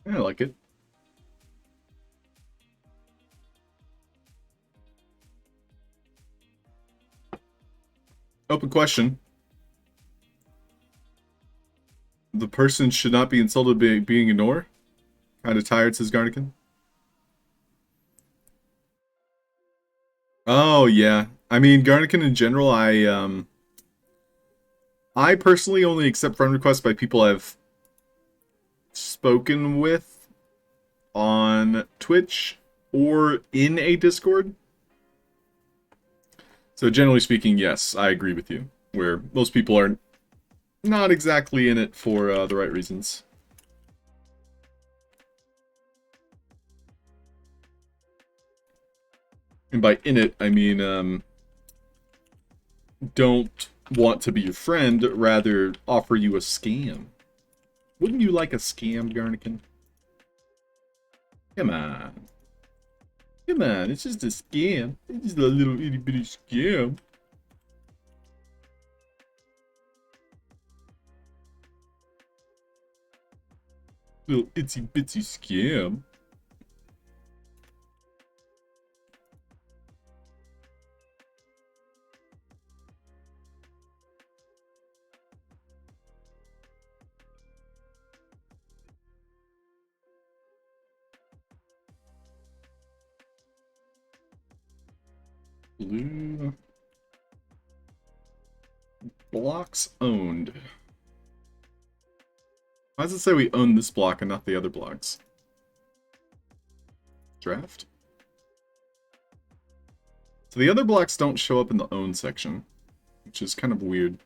I like it. Open question. The person should not be insulted by being ignored? Kind of tired, says Garnican. Oh, yeah. I mean, Garnican in general, I personally only accept friend requests by people I've spoken with on Twitch or in a Discord. So generally speaking, yes, I agree with you. Where most people are not exactly in it for the right reasons. And by in it, I mean, don't want to be your friend, rather offer you a scam. Wouldn't you like a scam, Garnican? Come on. Come on, it's just a scam. It's just a little itty bitty scam. Little itsy bitsy scam. Blue. Blocks owned. Why does it say we own this block and not the other blocks? Draft? So the other blocks don't show up in the own section, which is kind of weird.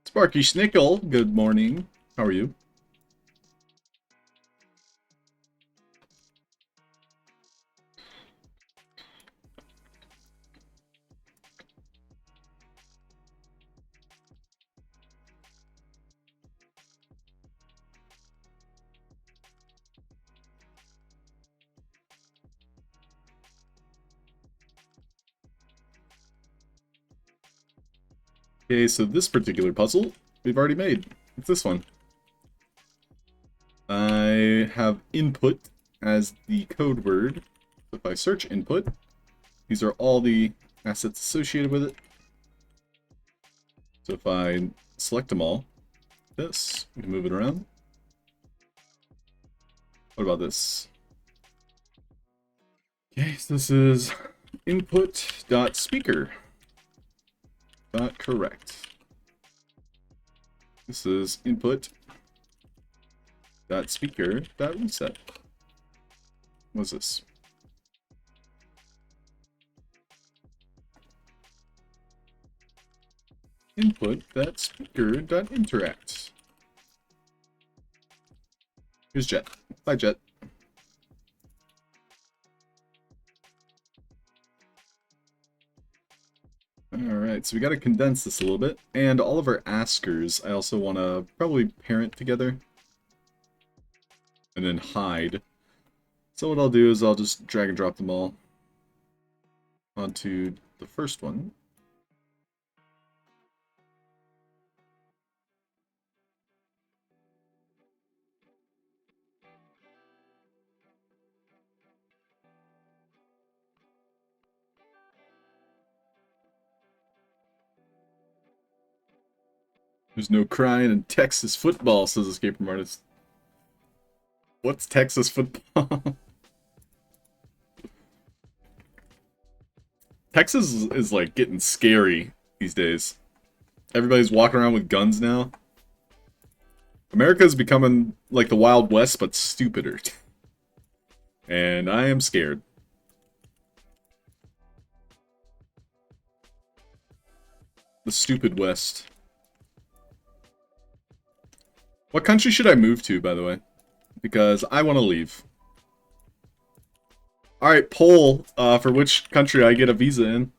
Sparky Schnickel, good morning. How are you? Okay, so this particular puzzle we've already made. It's this one. I have input as the code word. So if I search input, these are all the assets associated with it. So if I select them all, this, we can move it around. What about this? Okay, so this is input.speaker.correct. This is input.speaker.reset. What's this? Input.speaker.interact. Here's Jet. Bye, Jet. Alright, so we gotta condense this a little bit. And all of our askers, I also want to probably parent together. And then hide. So what I'll do is I'll just drag and drop them all onto the first one. There's no crying in Texas football, says Escape Room Artist. What's Texas football? Texas is like getting scary these days. Everybody's walking around with guns now. America's becoming like the Wild West, but stupider. And I am scared. The stupid West. What country should I move to, by the way? Because I want to leave. Alright, poll for which country I get a visa in.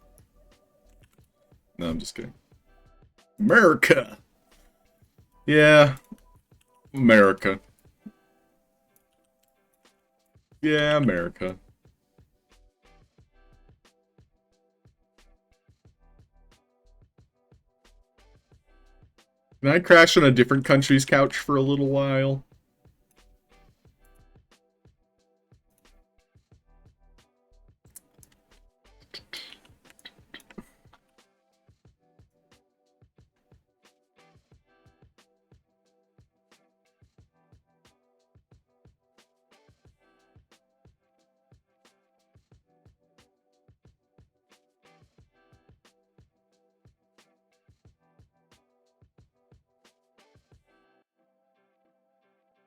No, I'm just kidding. America! Yeah. America. Yeah, America. Can I crash on a different country's couch for a little while?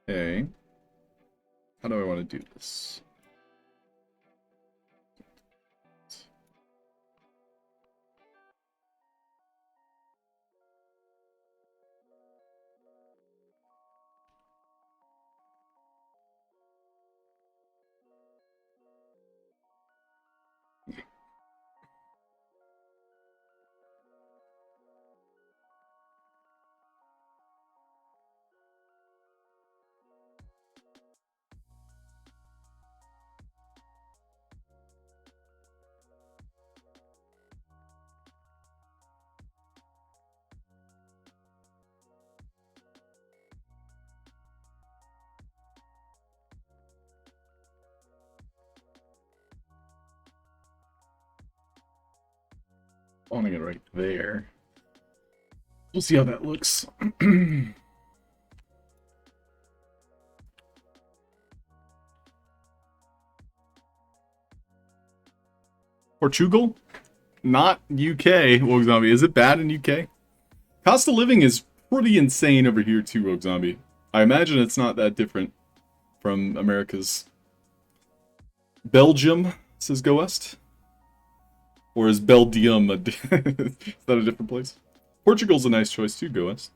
Okay. How do I want to do this? I want to get right there. We'll see how that looks. Portugal? Not UK, Rogue Zombie. Is it bad in UK? Cost of living is pretty insane over here too, Rogue Zombie. I imagine it's not that different from America's. Belgium, says Go West. Or is Belgium is that a different place? Portugal's a nice choice too, Go West.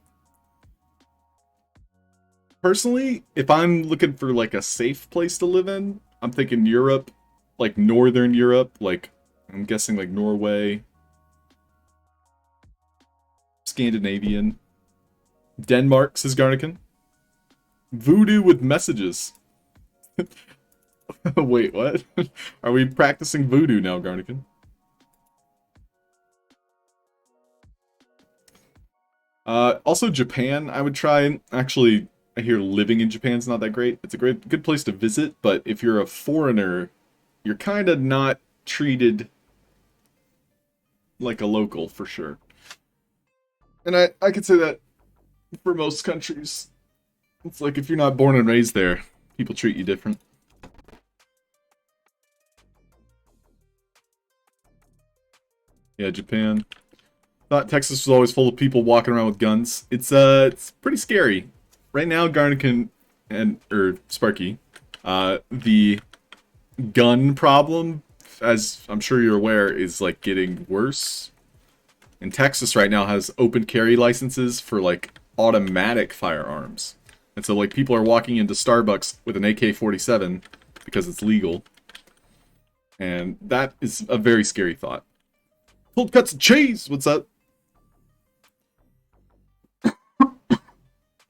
Personally, if I'm looking for like a safe place to live in, I'm thinking Europe, like Northern Europe, like I'm guessing like Norway, Scandinavian, Denmark, says Garnican. Voodoo with messages. Wait, what? Are we practicing voodoo now, Garnican? Also Japan, I would try. Actually, I hear living in Japan's not that great. It's a good place to visit, but if you're a foreigner, you're kind of not treated like a local for sure. And I could say that for most countries. It's like if you're not born and raised there, people treat you different. Yeah, Japan. Thought Texas was always full of people walking around with guns. It's pretty scary. Right now, Garnican or Sparky, the gun problem, as I'm sure you're aware, is like getting worse. And Texas right now has open carry licenses for like automatic firearms. And so like people are walking into Starbucks with an AK-47 because it's legal. And that is a very scary thought. Cold cuts of cheese, what's up?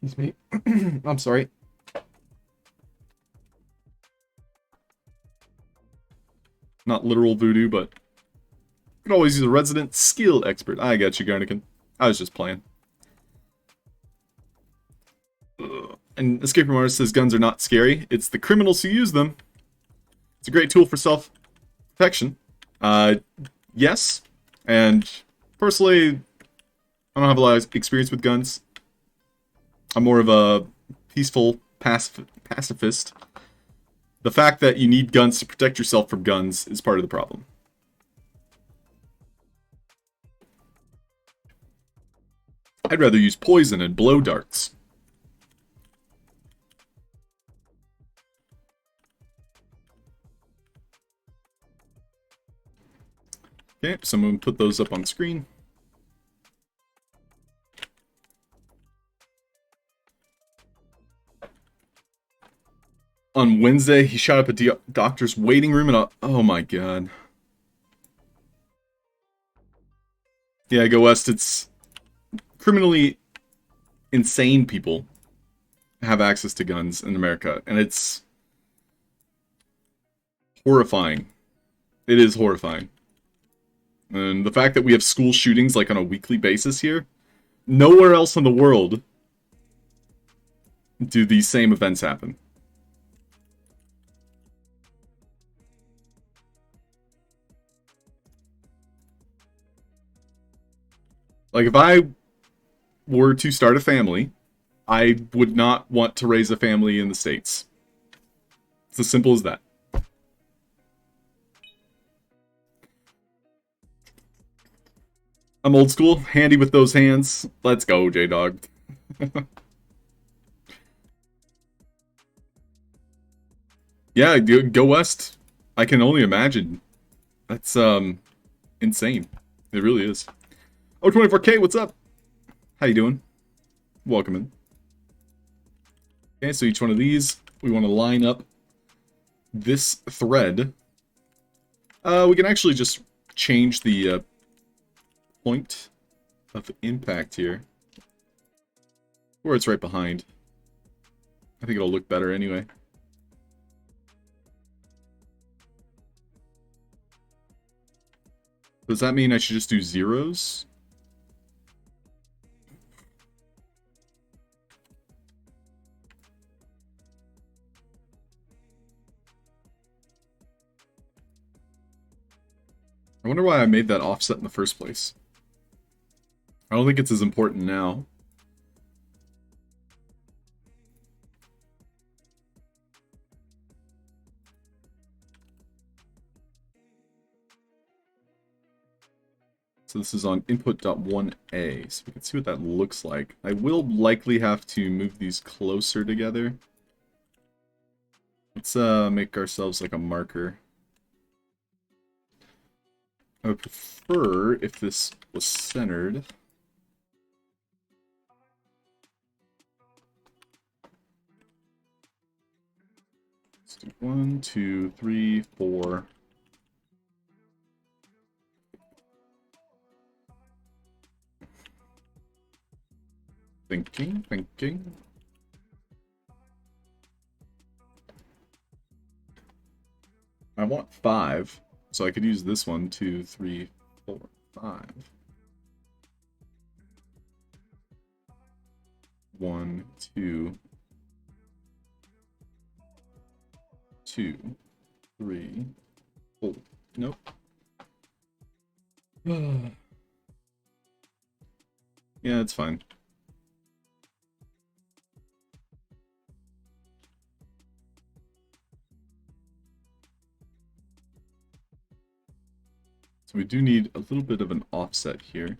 Excuse me. I'm sorry. Not literal voodoo, but you can always use a resident skill expert. I got you, Garnican. I was just playing. And Escape from Artist says guns are not scary. It's the criminals who use them. It's a great tool for self-protection. Yes. And personally, I don't have a lot of experience with guns. I'm more of a peaceful pacifist. The fact that you need guns to protect yourself from guns is part of the problem. I'd rather use poison and blow darts. Okay, so I'm going to put those up on screen. On Wednesday, he shot up a doctor's waiting room and oh my god. Yeah, go west. It's criminally insane people have access to guns in America, and it's horrifying. It is horrifying. And the fact that we have school shootings like on a weekly basis here, nowhere else in the world do these same events happen. Like, if I were to start a family, I would not want to raise a family in the States. It's as simple as that. I'm old school, handy with those hands. Let's go, J-Dog. Yeah, go west. I can only imagine. That's, insane. It really is. Oh, 24K, what's up? How you doing? Welcome in. Okay, so each one of these, we want to line up this thread. We can actually just change the point of impact here. Or it's right behind. I think it'll look better anyway. Does that mean I should just do zeros? I wonder why I made that offset in the first place. I don't think it's as important now. So this is on input.1a, so we can see what that looks like. I will likely have to move these closer together. Let's make ourselves like a marker. I would prefer if this was centered. Let's do 1, 2, 3, 4. Thinking. I want 5. So I could use this one, 2, 3, 4, 5. 1, 2, 2, 3, 4. Nope. it's fine. So we do need a little bit of an offset here.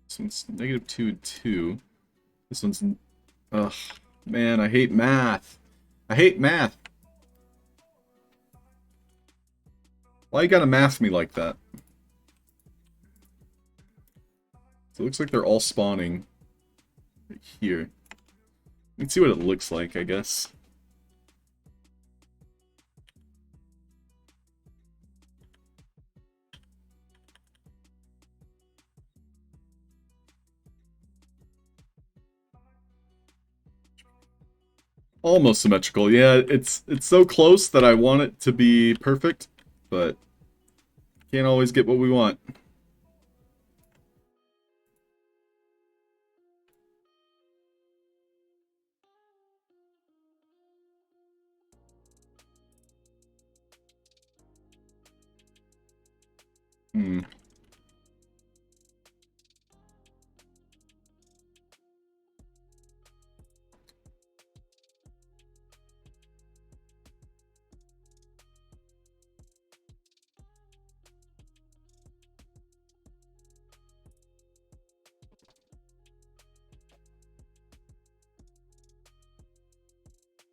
This one's -2 and 2. This one's... Ugh, man, I hate math. I hate math. Why you gotta math me like that? So it looks like they're all spawning right here. Let's see what it looks like, I guess. Almost symmetrical. Yeah, it's so close that I want it to be perfect, but can't always get what we want. Hmm.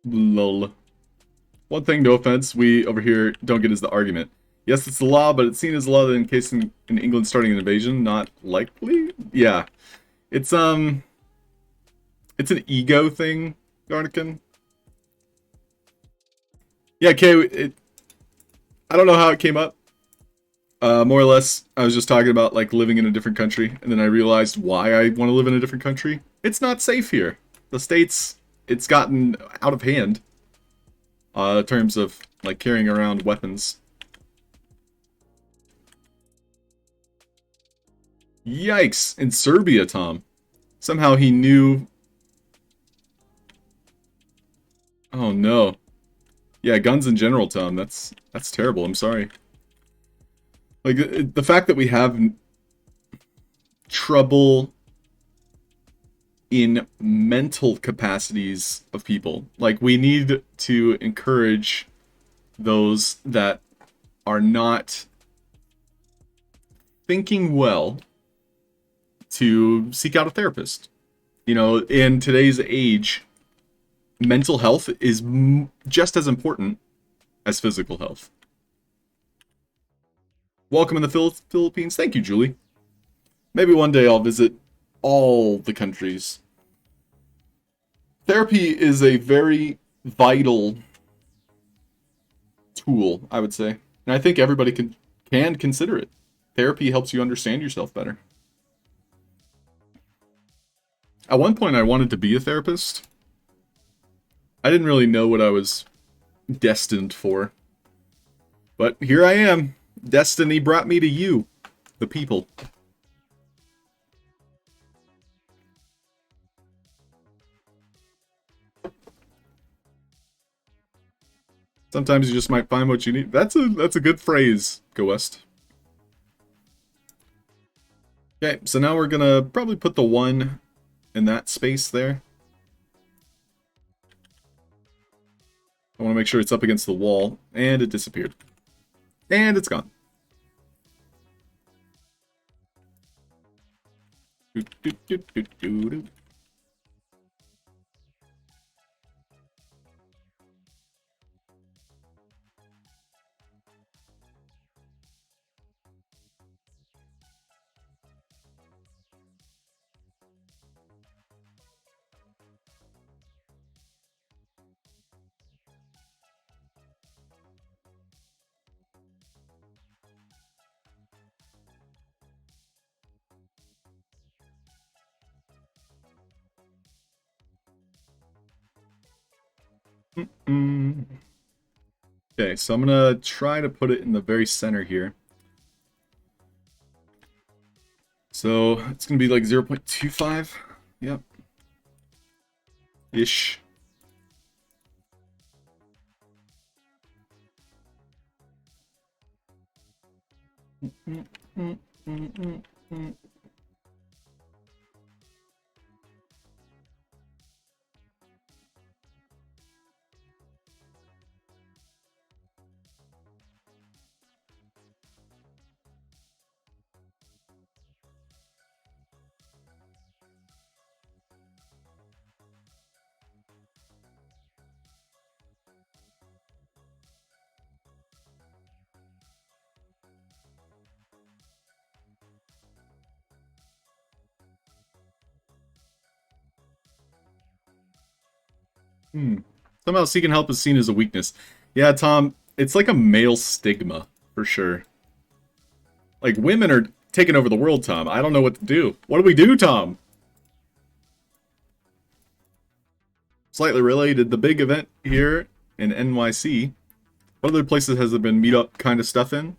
Lol. One thing, no offense, we over here don't get is the argument. Yes, it's the law, but it's seen as a law that in case in England starting an invasion, not likely? Yeah. It's an ego thing, Garnican. Yeah, Kay, I don't know how it came up. More or less, I was just talking about, like, living in a different country, and then I realized why I want to live in a different country. It's not safe here. The States, it's gotten out of hand. In terms of, like, carrying around weapons. Yikes! In Serbia, Tom. Somehow he knew... Oh, no. Yeah, guns in general, Tom. That's terrible. I'm sorry. Like, the fact that we have trouble in mental capacities of people. Like, we need to encourage those that are not thinking well to seek out a therapist. You know, in today's age, mental health is just as important as physical health. Welcome in the Philippines. Thank you, Julie. Maybe one day I'll visit all the countries. Therapy is a very vital tool, I would say. And I think everybody can consider it. Therapy helps you understand yourself better. At one point, I wanted to be a therapist. I didn't really know what I was destined for. But here I am. Destiny brought me to you, the people. Sometimes you just might find what you need. That's a good phrase, Go West. Okay, so now we're gonna probably put the 1 in that space there. I want to make sure it's up against the wall, and it disappeared. And it's gone. Do, do, do, do, do, do. Okay, so I'm gonna try to put it in the very center here. So it's gonna be like 0.25. Yep. Ish. Somehow seeking help is seen as a weakness. Yeah, Tom, it's like a male stigma, for sure. Like, women are taking over the world, Tom. I don't know what to do. What do we do, Tom? Slightly related, the big event here in NYC. What other places has there been meetup kind of stuff in?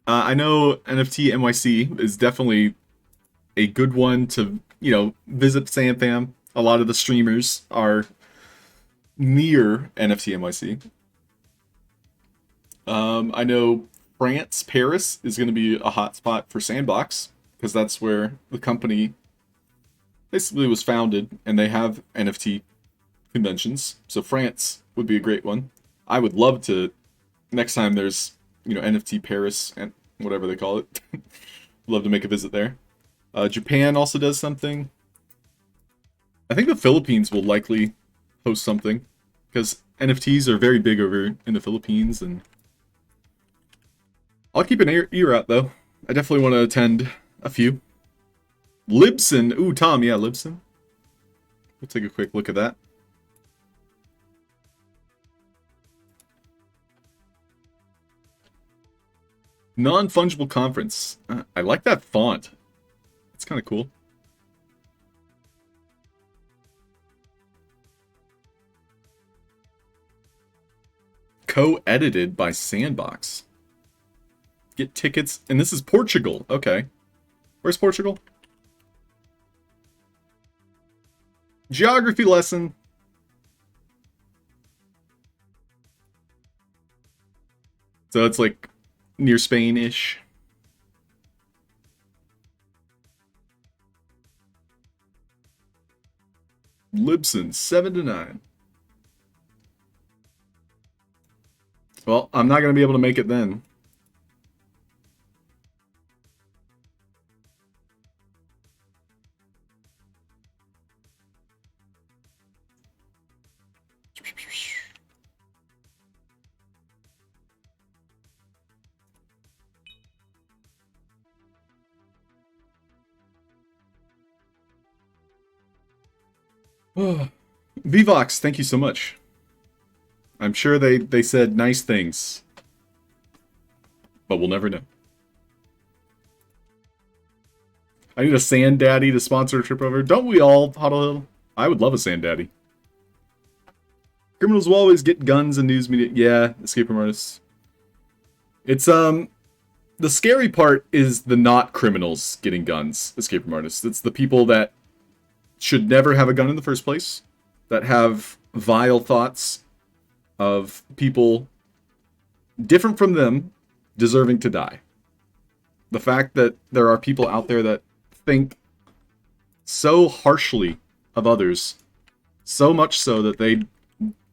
I know NFT NYC is definitely a good one to, visit SamFam. A lot of the streamers are near NFT NYC. I know France, Paris is going to be a hotspot for Sandbox, because that's where the company basically was founded, and they have NFT conventions. So France would be a great one. I would love to, next time there's, NFT Paris and whatever they call it, love to make a visit there. Japan also does something. I think the Philippines will likely host something, because NFTs are very big over in the Philippines, and I'll keep an ear out, though. I definitely want to attend a few. Libsyn. Ooh, Tom, yeah, Libsyn. We'll take a quick look at that. Non-fungible conference. I like that font. It's kind of cool. Co-edited by Sandbox. Get tickets, and this is Portugal. Okay. Where's Portugal? Geography lesson. So it's like near Spain-ish. Libsyn, 7 to 9. Well, I'm not going to be able to make it then. Vivox, thank you so much. I'm sure they said nice things, but we'll never know. I need a Sand Daddy to sponsor a trip over. Don't we all, Huddle? I would love a Sand Daddy. Criminals will always get guns and news media. Yeah, escape room artists. It's, the scary part is the not criminals getting guns, escape room artists. It's the people that should never have a gun in the first place, that have vile thoughts of people different from them deserving to die. The fact that there are people out there that think so harshly of others, so much so that they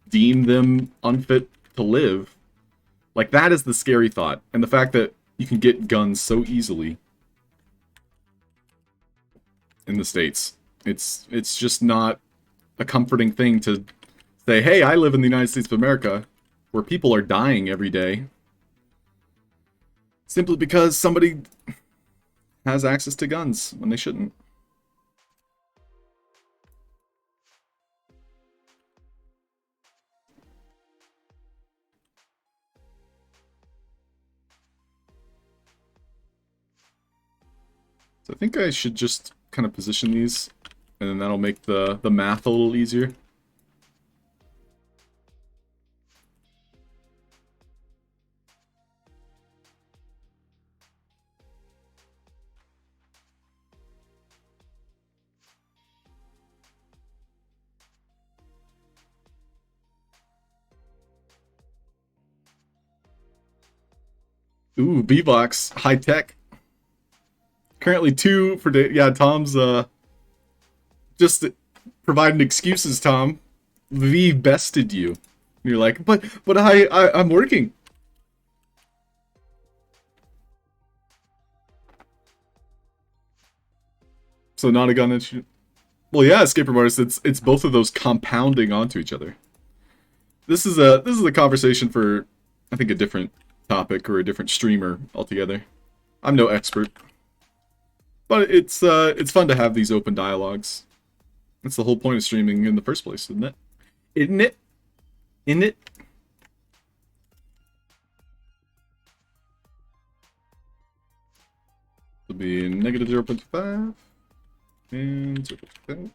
deem them unfit to live, like, that is the scary thought. And the fact that you can get guns so easily in the States, it's just not a comforting thing to say, hey, I live in the United States of America, where people are dying every day, simply because somebody has access to guns when they shouldn't. So I think I should just kind of position these, and then that'll make the math a little easier. Ooh, V-Box, high tech. Currently 2 for day. Yeah, Tom's just providing excuses. Tom, V bested you. And you're like, but I'm working. So not a gun issue. Well, yeah, Escape Artist. It's both of those compounding onto each other. This is a conversation for, I think, a different topic or a different streamer altogether. I'm no expert, but it's fun to have these open dialogues. That's the whole point of streaming in the first place, isn't it? Isn't it? Isn't it? It'll be negative 0.5 and 0.5.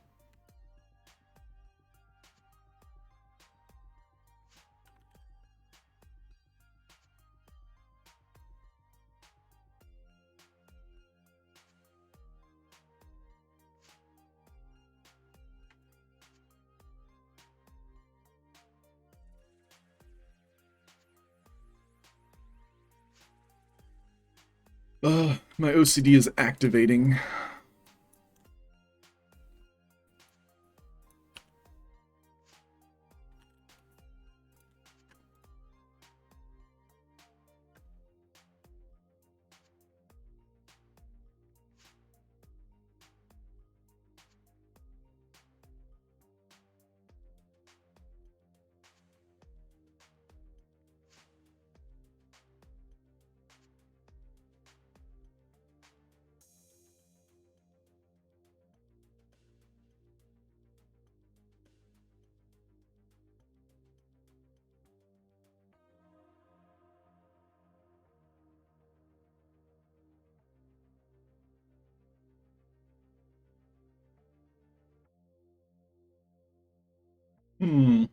My OCD is activating. Hmm.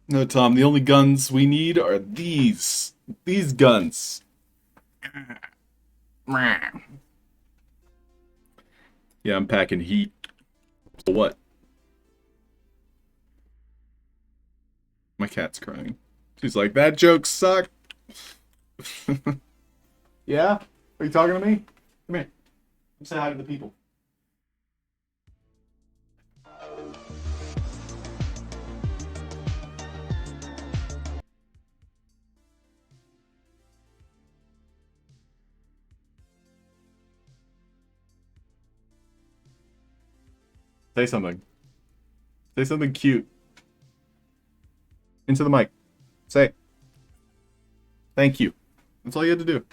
No, Tom, the only guns we need are these. These guns. Yeah, I'm packing heat. So what? My cat's crying. She's like, that joke sucked. Yeah? Are you talking to me? Come here. Say hi to the people. Say something. Say something cute. Into the mic. Say. Thank you. That's all you had to do.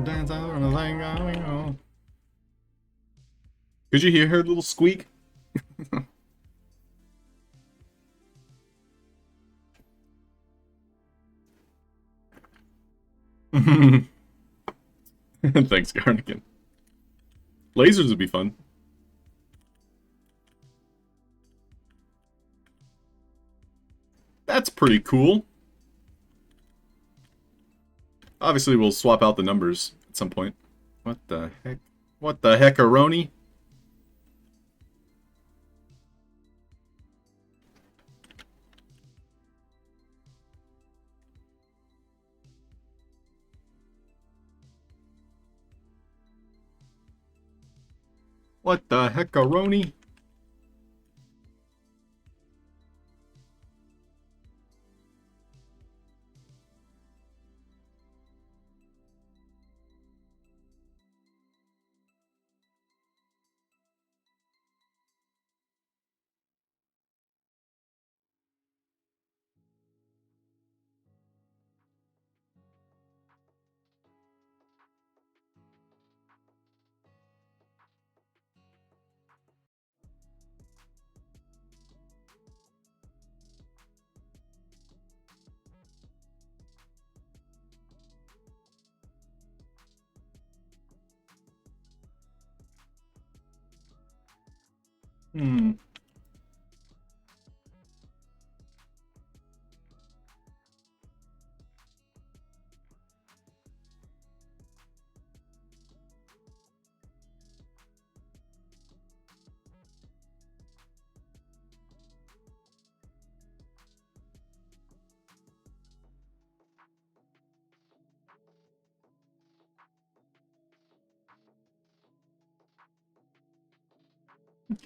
Dance out on the thing going on. Could you hear her little squeak? Thanks, Garnigan. Lasers would be fun. That's pretty cool. Obviously, we'll swap out the numbers at some point. What the heck? What the heck-a-roni? What the heck-a-roni? Hmm.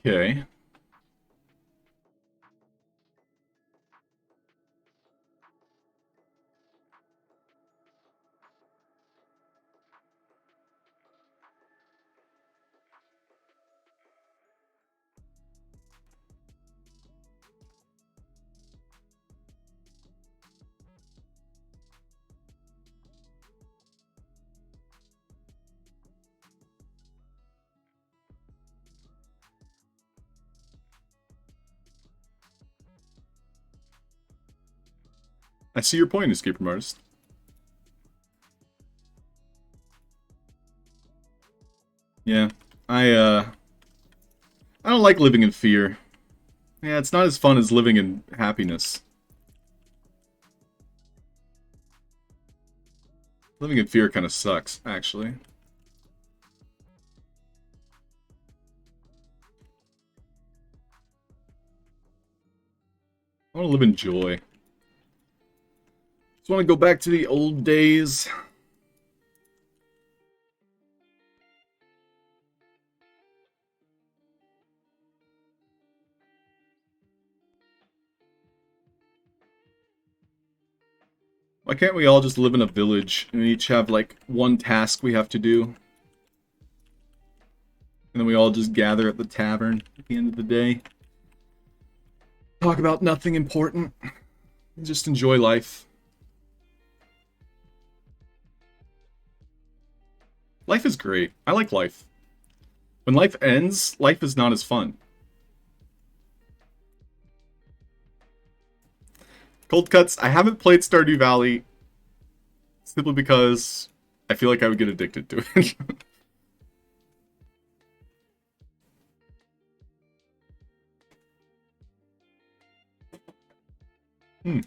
Okay. I see your point, Escape from Artist. Yeah. I don't like living in fear. Yeah, it's not as fun as living in happiness. Living in fear kind of sucks, actually. I want to live in joy. Just want to go back to the old days. Why can't we all just live in a village and each have, like, one task we have to do? And then we all just gather at the tavern at the end of the day. Talk about nothing important. Just enjoy life. Life is great. I like life. When life ends, life is not as fun. Cold Cuts, I haven't played Stardew Valley simply because I feel like I would get addicted to it. Hmm.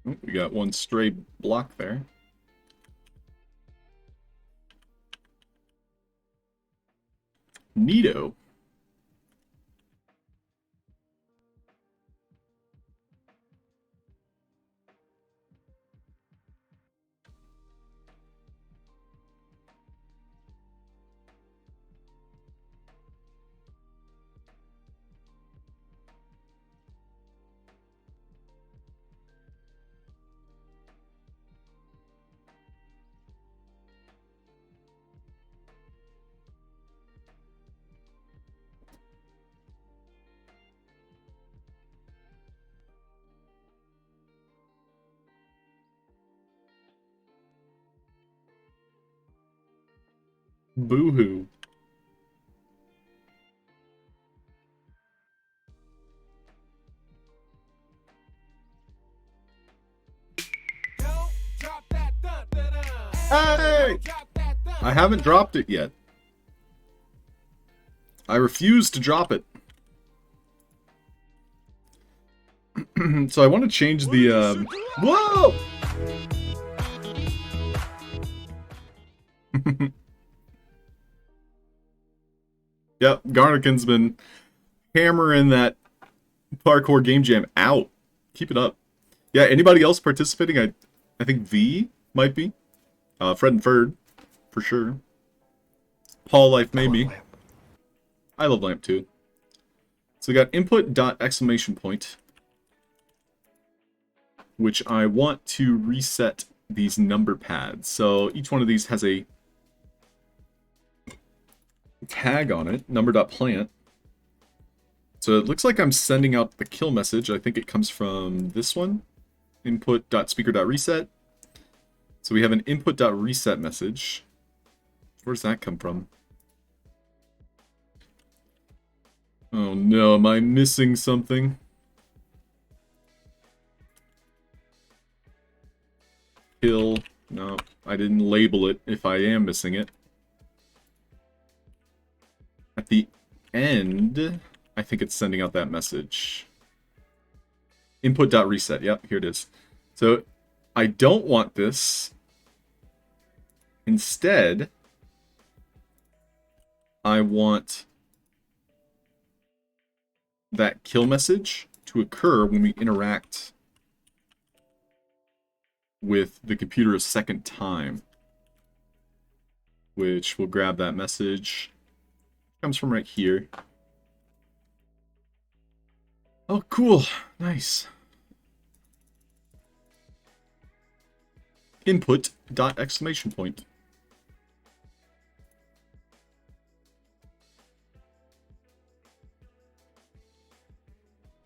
Oh, we got one stray block there. Neato. Boo-hoo. Hey! I haven't dropped it yet. I refuse to drop it. So I want to change the, Whoa! Yep, Garnikin's been hammering that parkour game jam out. Keep it up. Yeah, anybody else participating? I think V might be. Fred and Ferd, for sure. Paul Life, maybe. I love Lamp too. So we got input dot exclamation point, which I want to reset these number pads. So each one of these has a tag on it, number.plant. So it looks like I'm sending out the kill message. I think it comes from this one, input.speaker.reset. So we have an input.reset message. Where does that come from? Oh no, am I missing something? Kill. No, I didn't label it if I am missing it. At the end, I think it's sending out that message. Input.reset. Yep, here it is. So I don't want this. Instead, I want that kill message to occur when we interact with the computer a second time. Which will grab that message. Comes from right here. Oh, cool. Nice. Input dot exclamation point.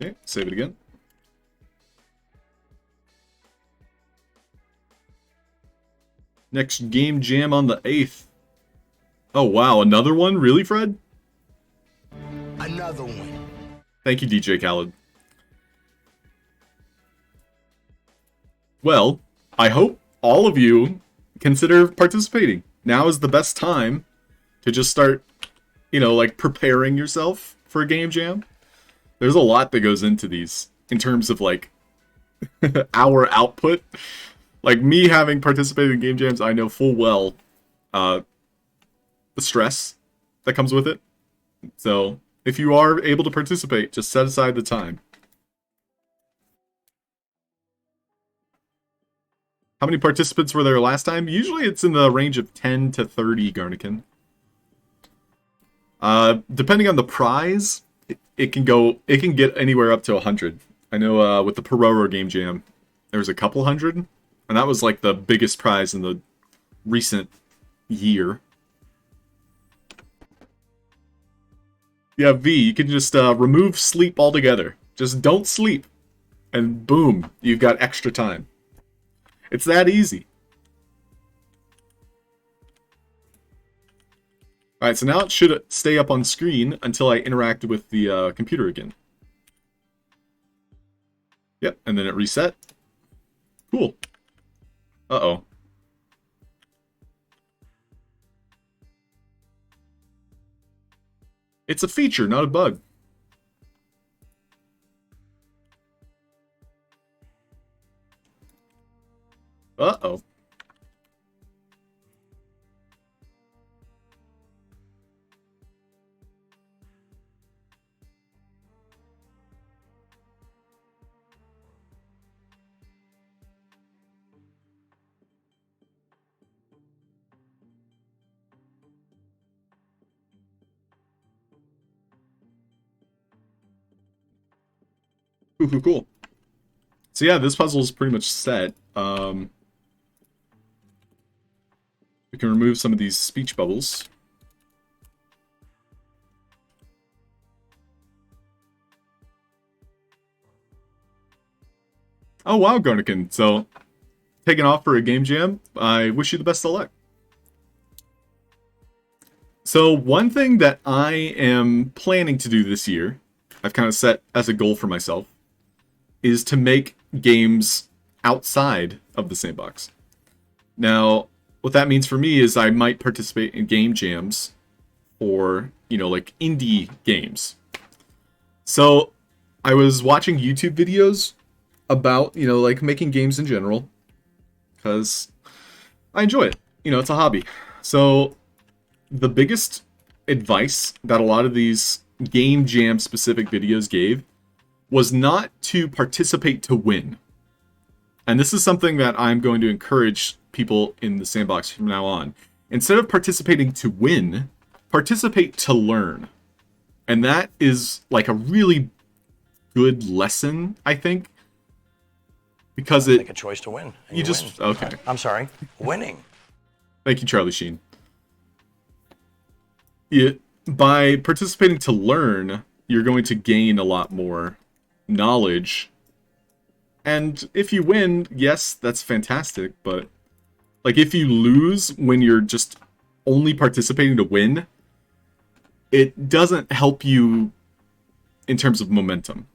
Okay, save it again. Next game jam on the 8th. Oh wow, another one? Really, Fred? Another one. Thank you, DJ Khaled. Well, I hope all of you consider participating. Now is the best time to just start, you know, like preparing yourself for a game jam. There's a lot that goes into these in terms of like our output. Like me having participated in game jams, I know full well the stress that comes with it. So if you are able to participate, just set aside the time. How many participants were there last time? Usually it's in the range of 10 to 30, Garnikin. Depending on the prize, it can get anywhere up to 100. I know with the Pororo Game Jam, there was a couple hundred, and that was like the biggest prize in the recent year. Yeah, V, you can just remove sleep altogether. Just don't sleep. And boom, you've got extra time. It's that easy. Alright, so now it should stay up on screen until I interact with the computer again. Yep, and then it reset. Cool. Uh-oh. It's a feature, not a bug. Uh-oh. Cool. So yeah, this puzzle is pretty much set. We can remove some of these speech bubbles. Oh wow, Garnikin. So, taking off for a game jam. I wish you the best of luck. So one thing that I am planning to do this year, I've kind of set as a goal for myself, is to make games outside of the sandbox. Now, what that means for me is I might participate in game jams for, you know, like indie games. So I was watching YouTube videos about, you know, like making games in general, because I enjoy it. You know, it's a hobby. So the biggest advice that a lot of these game jam specific videos gave was not to participate to win. And this is something that I'm going to encourage people in the sandbox from now on. Instead of participating to win, participate to learn. And that is like a really good lesson, I think. Because it... Make a choice to win. And you just... win. Okay. I'm sorry. Winning. Thank you, Charlie Sheen. By participating to learn, you're going to gain a lot more knowledge. And if you win, yes, that's fantastic, but like if you lose when you're just only participating to win, it doesn't help you in terms of momentum.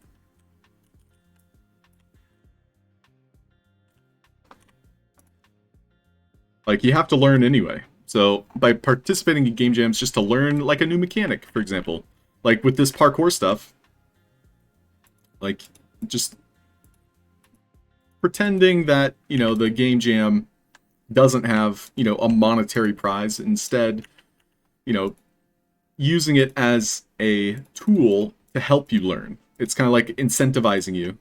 Like, you have to learn anyway. So, by participating in game jams just to learn, like, a new mechanic, for example. Like, with this parkour stuff. Like, just pretending that, you know, the game jam doesn't have, you know, a monetary prize. Instead, you know, using it as a tool to help you learn. It's kind of like incentivizing you.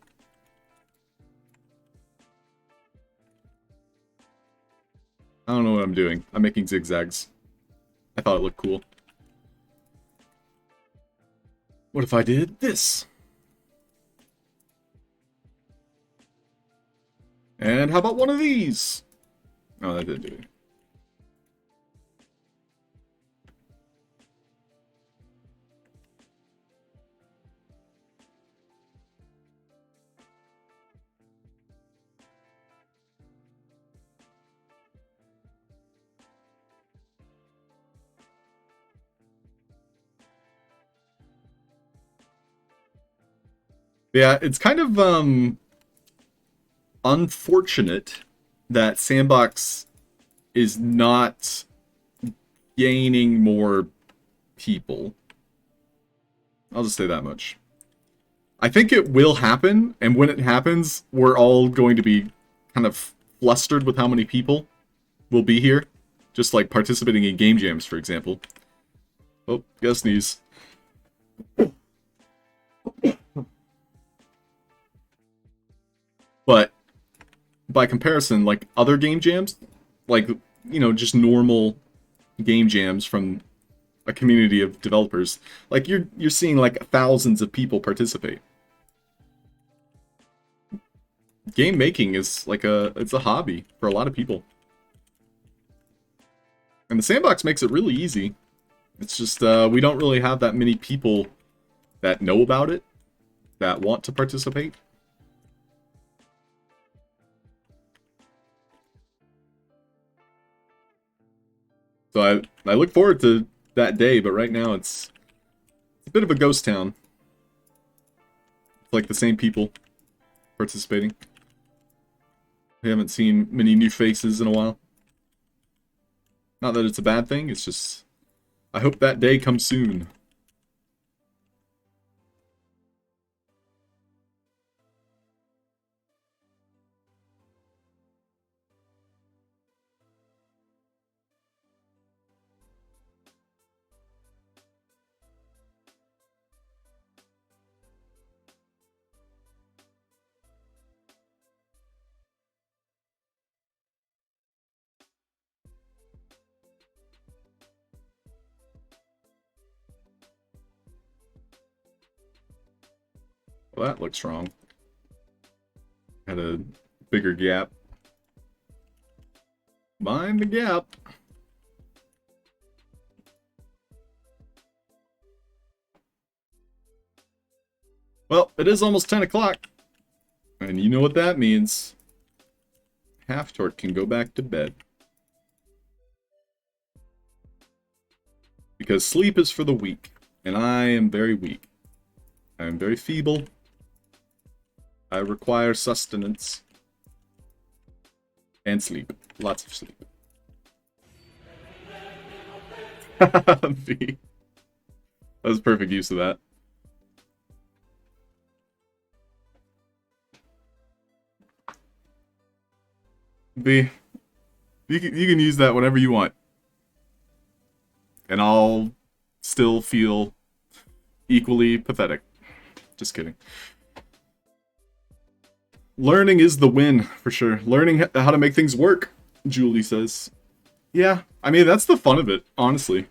I don't know what I'm doing. I'm making zigzags. I thought it looked cool. What if I did this? And how about one of these? Oh, that didn't do it. Yeah, it's kind of unfortunate that Sandbox is not gaining more people. I'll just say that much. I think it will happen, and when it happens, we're all going to be kind of flustered with how many people will be here. Just like participating in game jams, for example. Oh, gotta sneeze. But by comparison, like other game jams, like, you know, just normal game jams from a community of developers, like you're seeing like thousands of people participate. Game making is like it's a hobby for a lot of people. And the sandbox makes it really easy. It's just we don't really have that many people that know about it, that want to participate. So I look forward to that day, but right now it's a bit of a ghost town. It's like the same people participating. We haven't seen many new faces in a while. Not that it's a bad thing, it's just I hope that day comes soon. Well, that looks wrong. Had a bigger gap. Mind the gap. Well, it is almost 10 o'clock. And you know what that means. Halfd0rk can go back to bed. Because sleep is for the weak. And I am very weak. I am very feeble. I require sustenance. And sleep. Lots of sleep. V. That was perfect use of that. V. You can use that whenever you want. And I'll still feel equally pathetic. Just kidding. Learning is the win, for sure. Learning how to make things work, Julie says. Yeah, I mean, that's the fun of it, honestly.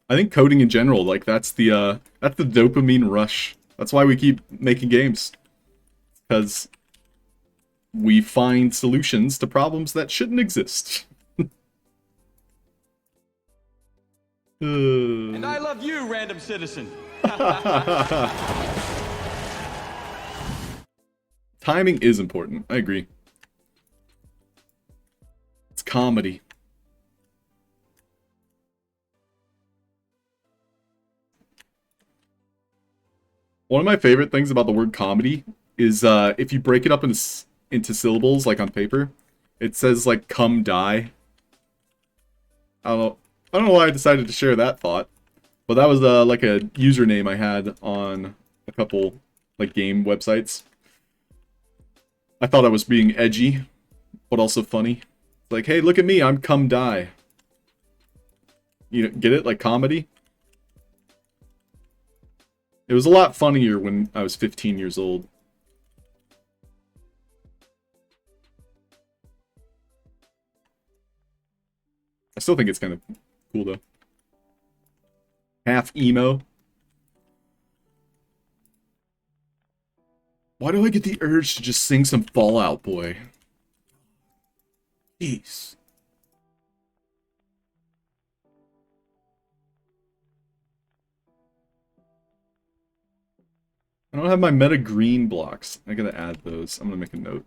I think coding in general, like, that's the dopamine rush. That's why we keep making games. Because we find solutions to problems that shouldn't exist. And I love you, random citizen. Timing is important. I agree. It's comedy. One of my favorite things about the word comedy is if you break it up into syllables, like on paper, it says like "come die." I don't know why I decided to share that thought, but that was like a username I had on a couple like game websites. I thought I was being edgy, but also funny. It's like, hey, look at me, I'm come die. You know, get it? Like comedy? It was a lot funnier when I was 15 years old. I still think it's kind of cool, though. Half emo. Why do I get the urge to just sing some Fall Out Boy? Jeez. I don't have my meta green blocks. I gotta add those. I'm gonna make a note.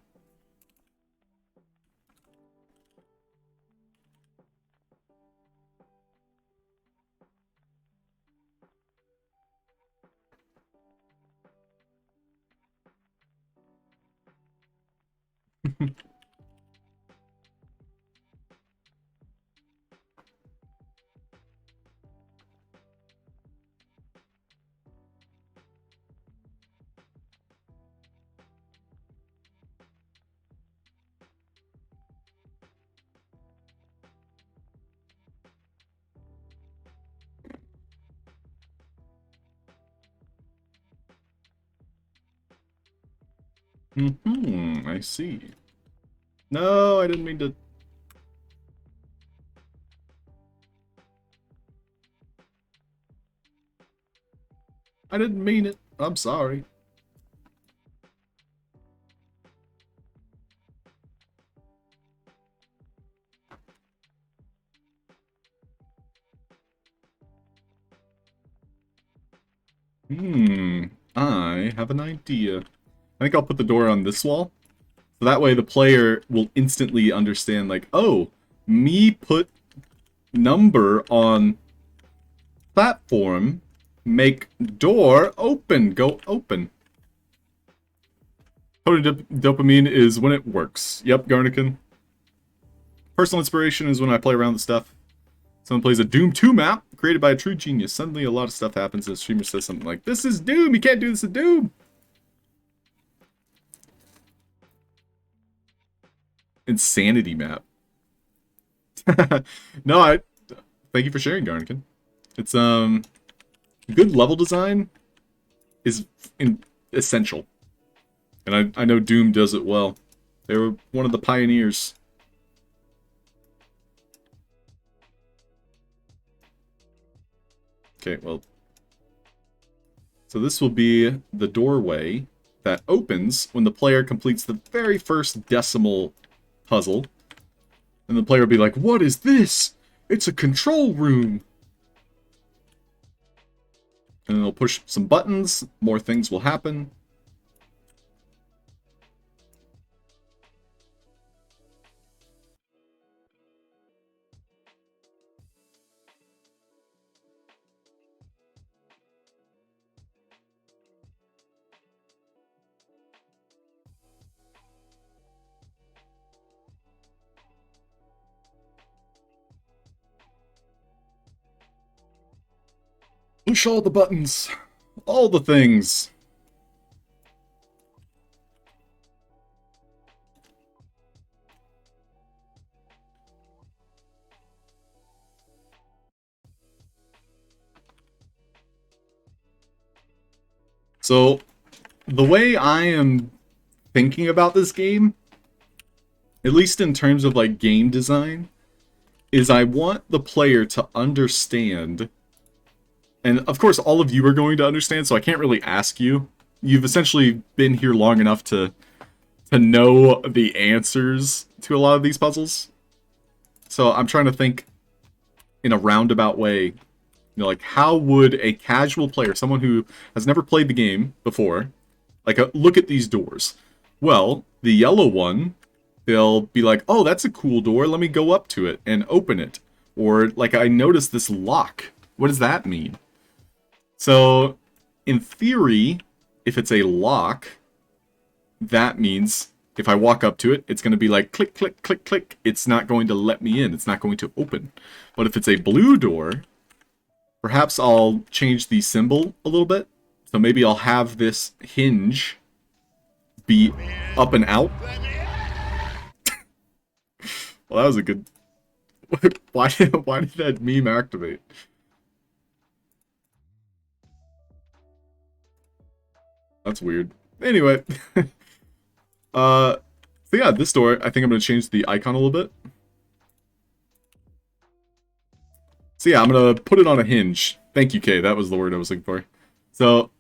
I see. No, I didn't mean to... I didn't mean it. I'm sorry. I have an idea. I think I'll put the door on this wall. So that way the player will instantly understand, like, oh, me put number on platform, make door open, go open. Coded dopamine is when it works. Yep, Garnican. Personal inspiration is when I play around with stuff. Someone plays a Doom 2 map created by a true genius. Suddenly a lot of stuff happens and the streamer says something like, this is Doom, you can't do this in Doom. Insanity map. No, thank you for sharing, Garnican. It's good level design is essential. And I know Doom does it well. They were one of the pioneers. Okay, well. So this will be the doorway that opens when the player completes the very first decimal puzzle. And the player will be like, what is this? It's a control room. And then they'll push some buttons, more things will happen. Push all the buttons. All the things. So, the way I am thinking about this game, at least in terms of like game design, is I want the player to understand, and of course all of you are going to understand, so I can't really ask you. You've essentially been here long enough to know the answers to a lot of these puzzles. So I'm trying to think in a roundabout way, you know, like how would a casual player, someone who has never played the game before, like look at these doors. Well, the yellow one, they'll be like, oh, that's a cool door, let me go up to it and open it. Or, like, I noticed this lock. What does that mean? So, in theory, if it's a lock, that means if I walk up to it, it's going to be like click, click, click, click. It's not going to let me in. It's not going to open. But if it's a blue door, perhaps I'll change the symbol a little bit. So maybe I'll have this hinge be up and out. Well, that was a good... why did that meme activate? That's weird. Anyway. So yeah, this door, I think I'm going to change the icon a little bit. So yeah, I'm going to put it on a hinge. Thank you, Kay. That was the word I was looking for. So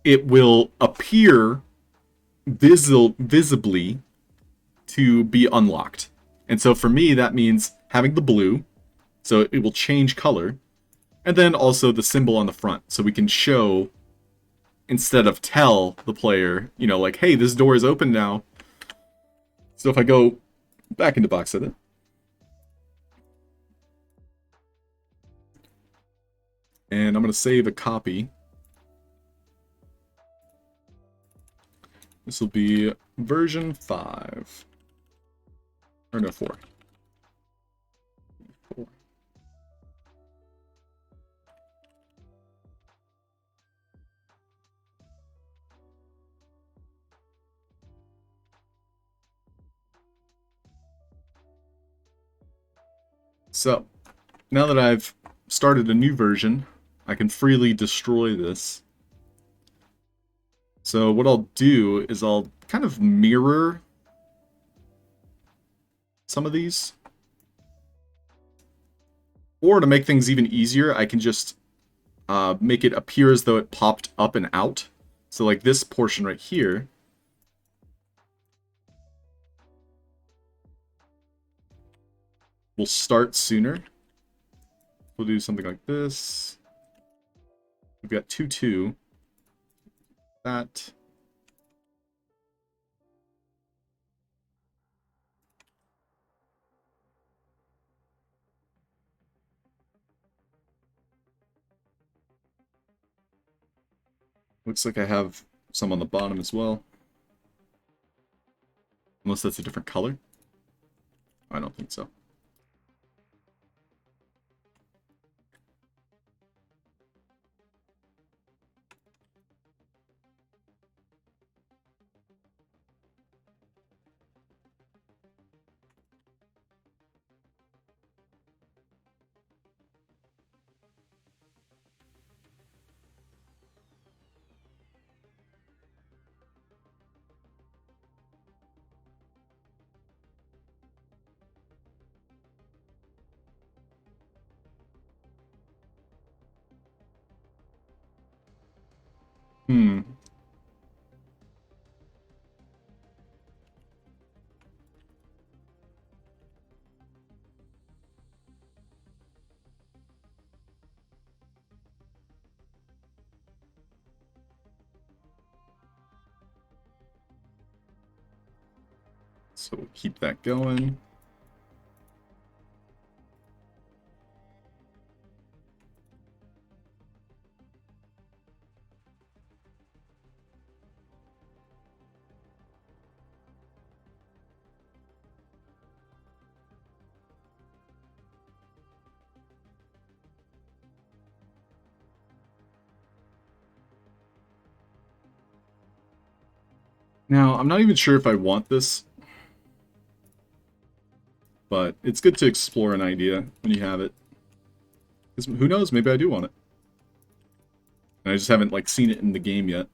it will appear visibly to be unlocked. And so for me, that means having the blue, so it will change color, and then also the symbol on the front, so we can show, instead of tell the player, you know, like, hey, this door is open now. So if I go back into box edit, and I'm going to save a copy. This will be version 5. Or no, 4. 4. So, now that I've started a new version, I can freely destroy this. So what I'll do is I'll kind of mirror some of these. Or to make things even easier, I can just make it appear as though it popped up and out. So like this portion right here will start sooner. We'll do something like this. We've got 2, 2. That. Looks like I have some on the bottom as well. Unless that's a different color. I don't think so. Hmm. So we'll keep that going. Now, I'm not even sure if I want this, but it's good to explore an idea when you have it. Because who knows, maybe I do want it. And I just haven't, like, seen it in the game yet.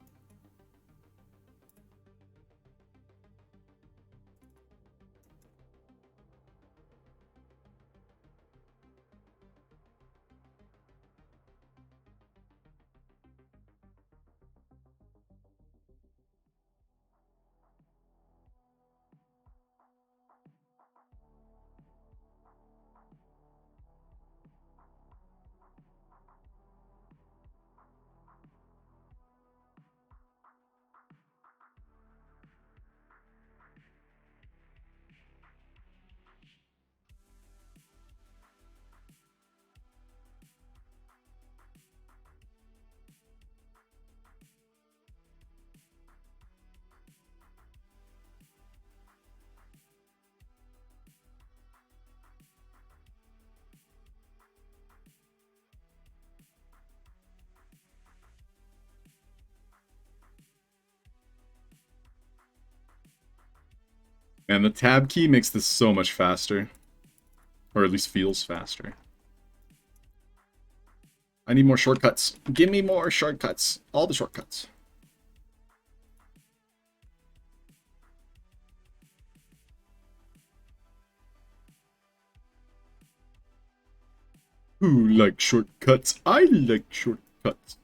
And the tab key makes this so much faster. Or at least feels faster. I need more shortcuts. Give me more shortcuts. All the shortcuts. Who likes shortcuts? I like shortcuts.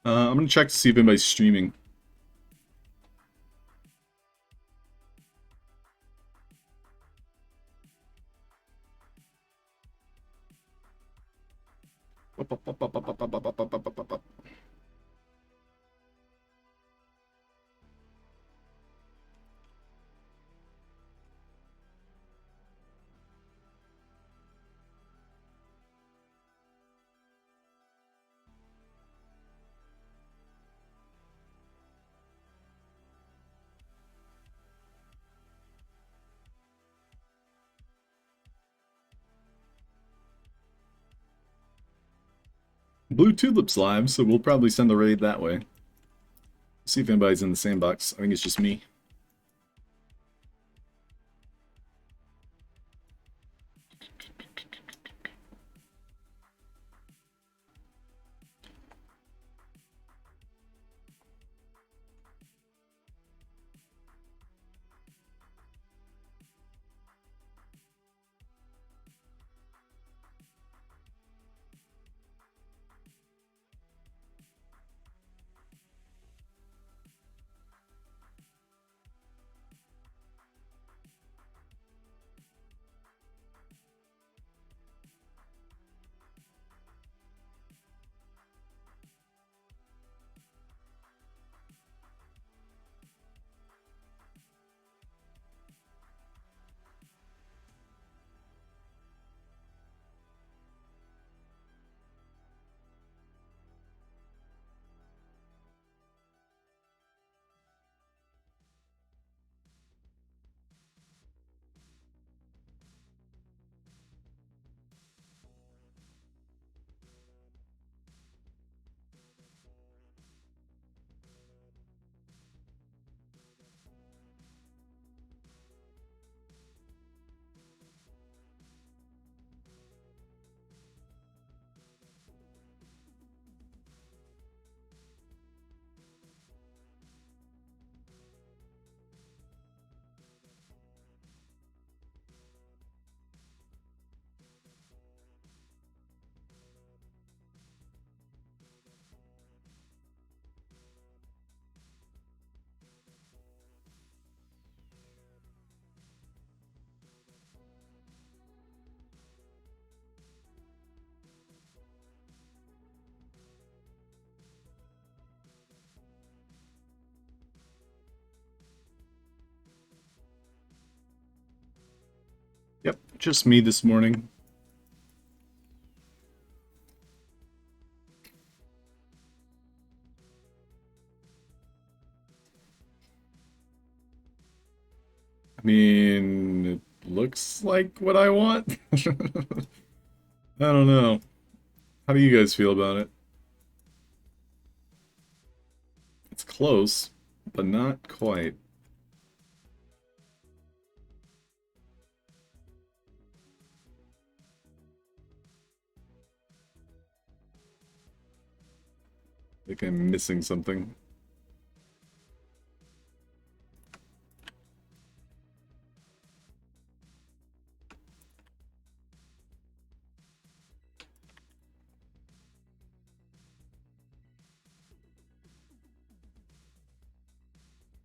I'm gonna check to see if anybody's streaming. Blue Tulip's live, so we'll probably send the raid that way. See if anybody's in the sandbox. I think it's just me. Yep, just me this morning. mean, it looks like what I want. I don't know. How do you guys feel about it? It's close, but not quite. I think I'm missing something.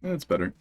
That's better.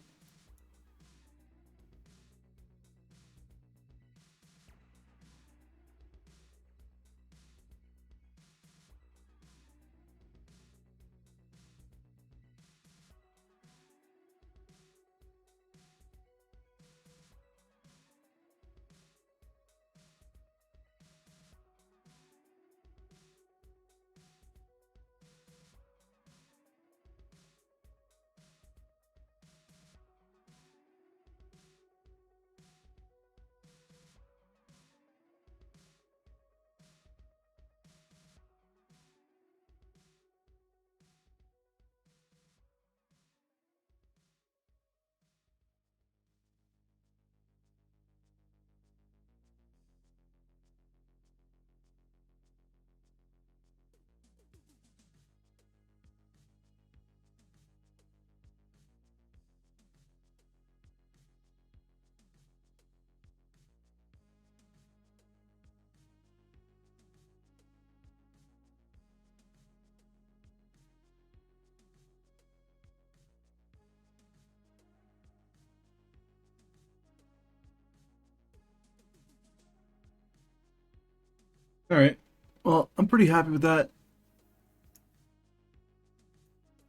Alright. Well, I'm pretty happy with that.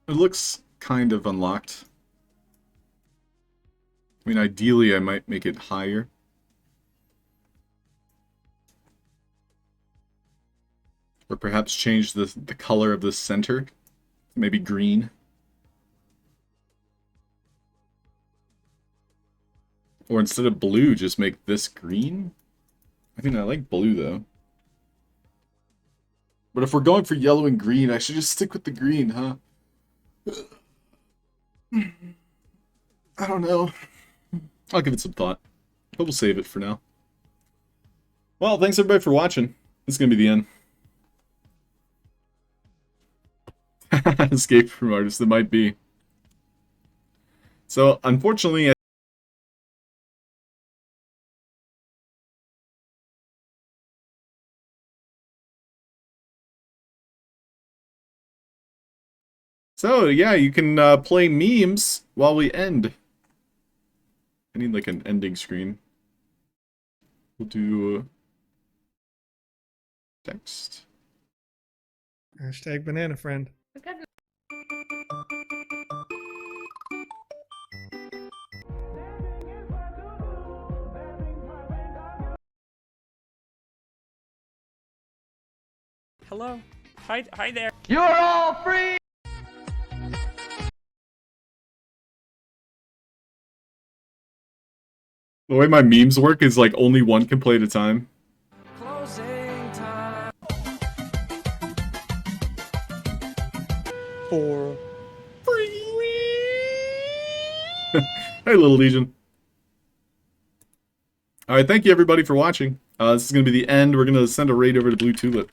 It looks kind of unlocked. I mean, ideally, I might make it higher. Or perhaps change the color of the center. Maybe green. Or instead of blue, just make this green? I mean, I like blue, though. But if we're going for yellow and green, I should just stick with the green, huh? I don't know. I'll give it some thought. But we'll save it for now. Well, thanks everybody for watching. This is going to be the end. Escape from artists, it might be. So, unfortunately, so yeah, you can play memes while we end. I need like an ending screen. We'll do text. Hashtag banana friend. For goodness. Hello? Hi there. The way my memes work is like only one can play at a time. For Hey, Little Legion. Alright, thank you everybody for watching. This is going to be the end. We're going to send a raid over to Blue Tulip.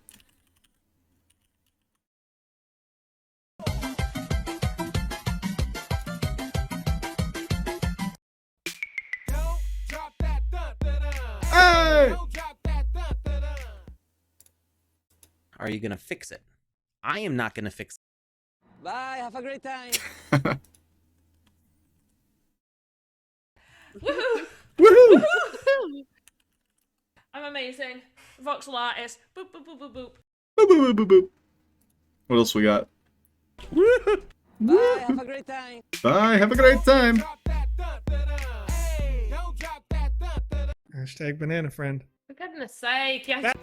Hey! Are you gonna fix it? I am not gonna fix it. Bye, have a great time. Woohoo! Woohoo! I'm amazing. Voxel artist. Boop boop boop boop boop. Boop, boop, boop, boop, boop. What else we got? Bye, have a great time. Bye, have a great time. hashtag banana friend. For goodness sake, yeah.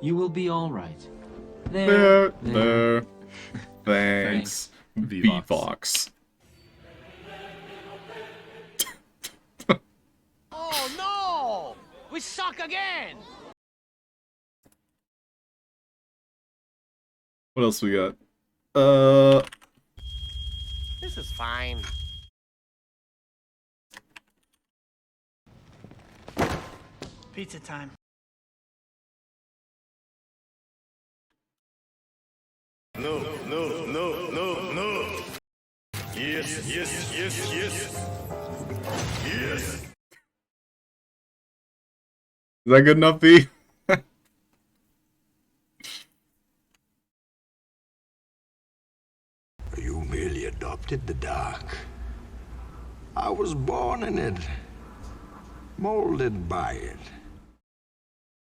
You will be alright. There. Thanks. VOX. VOX. We suck again! What else we got? This is fine. Pizza time. No, no, no, no, no. Yes, yes, yes, yes. Yes. Is that good enough, B? You merely adopted the dark. I was born in it, molded by it.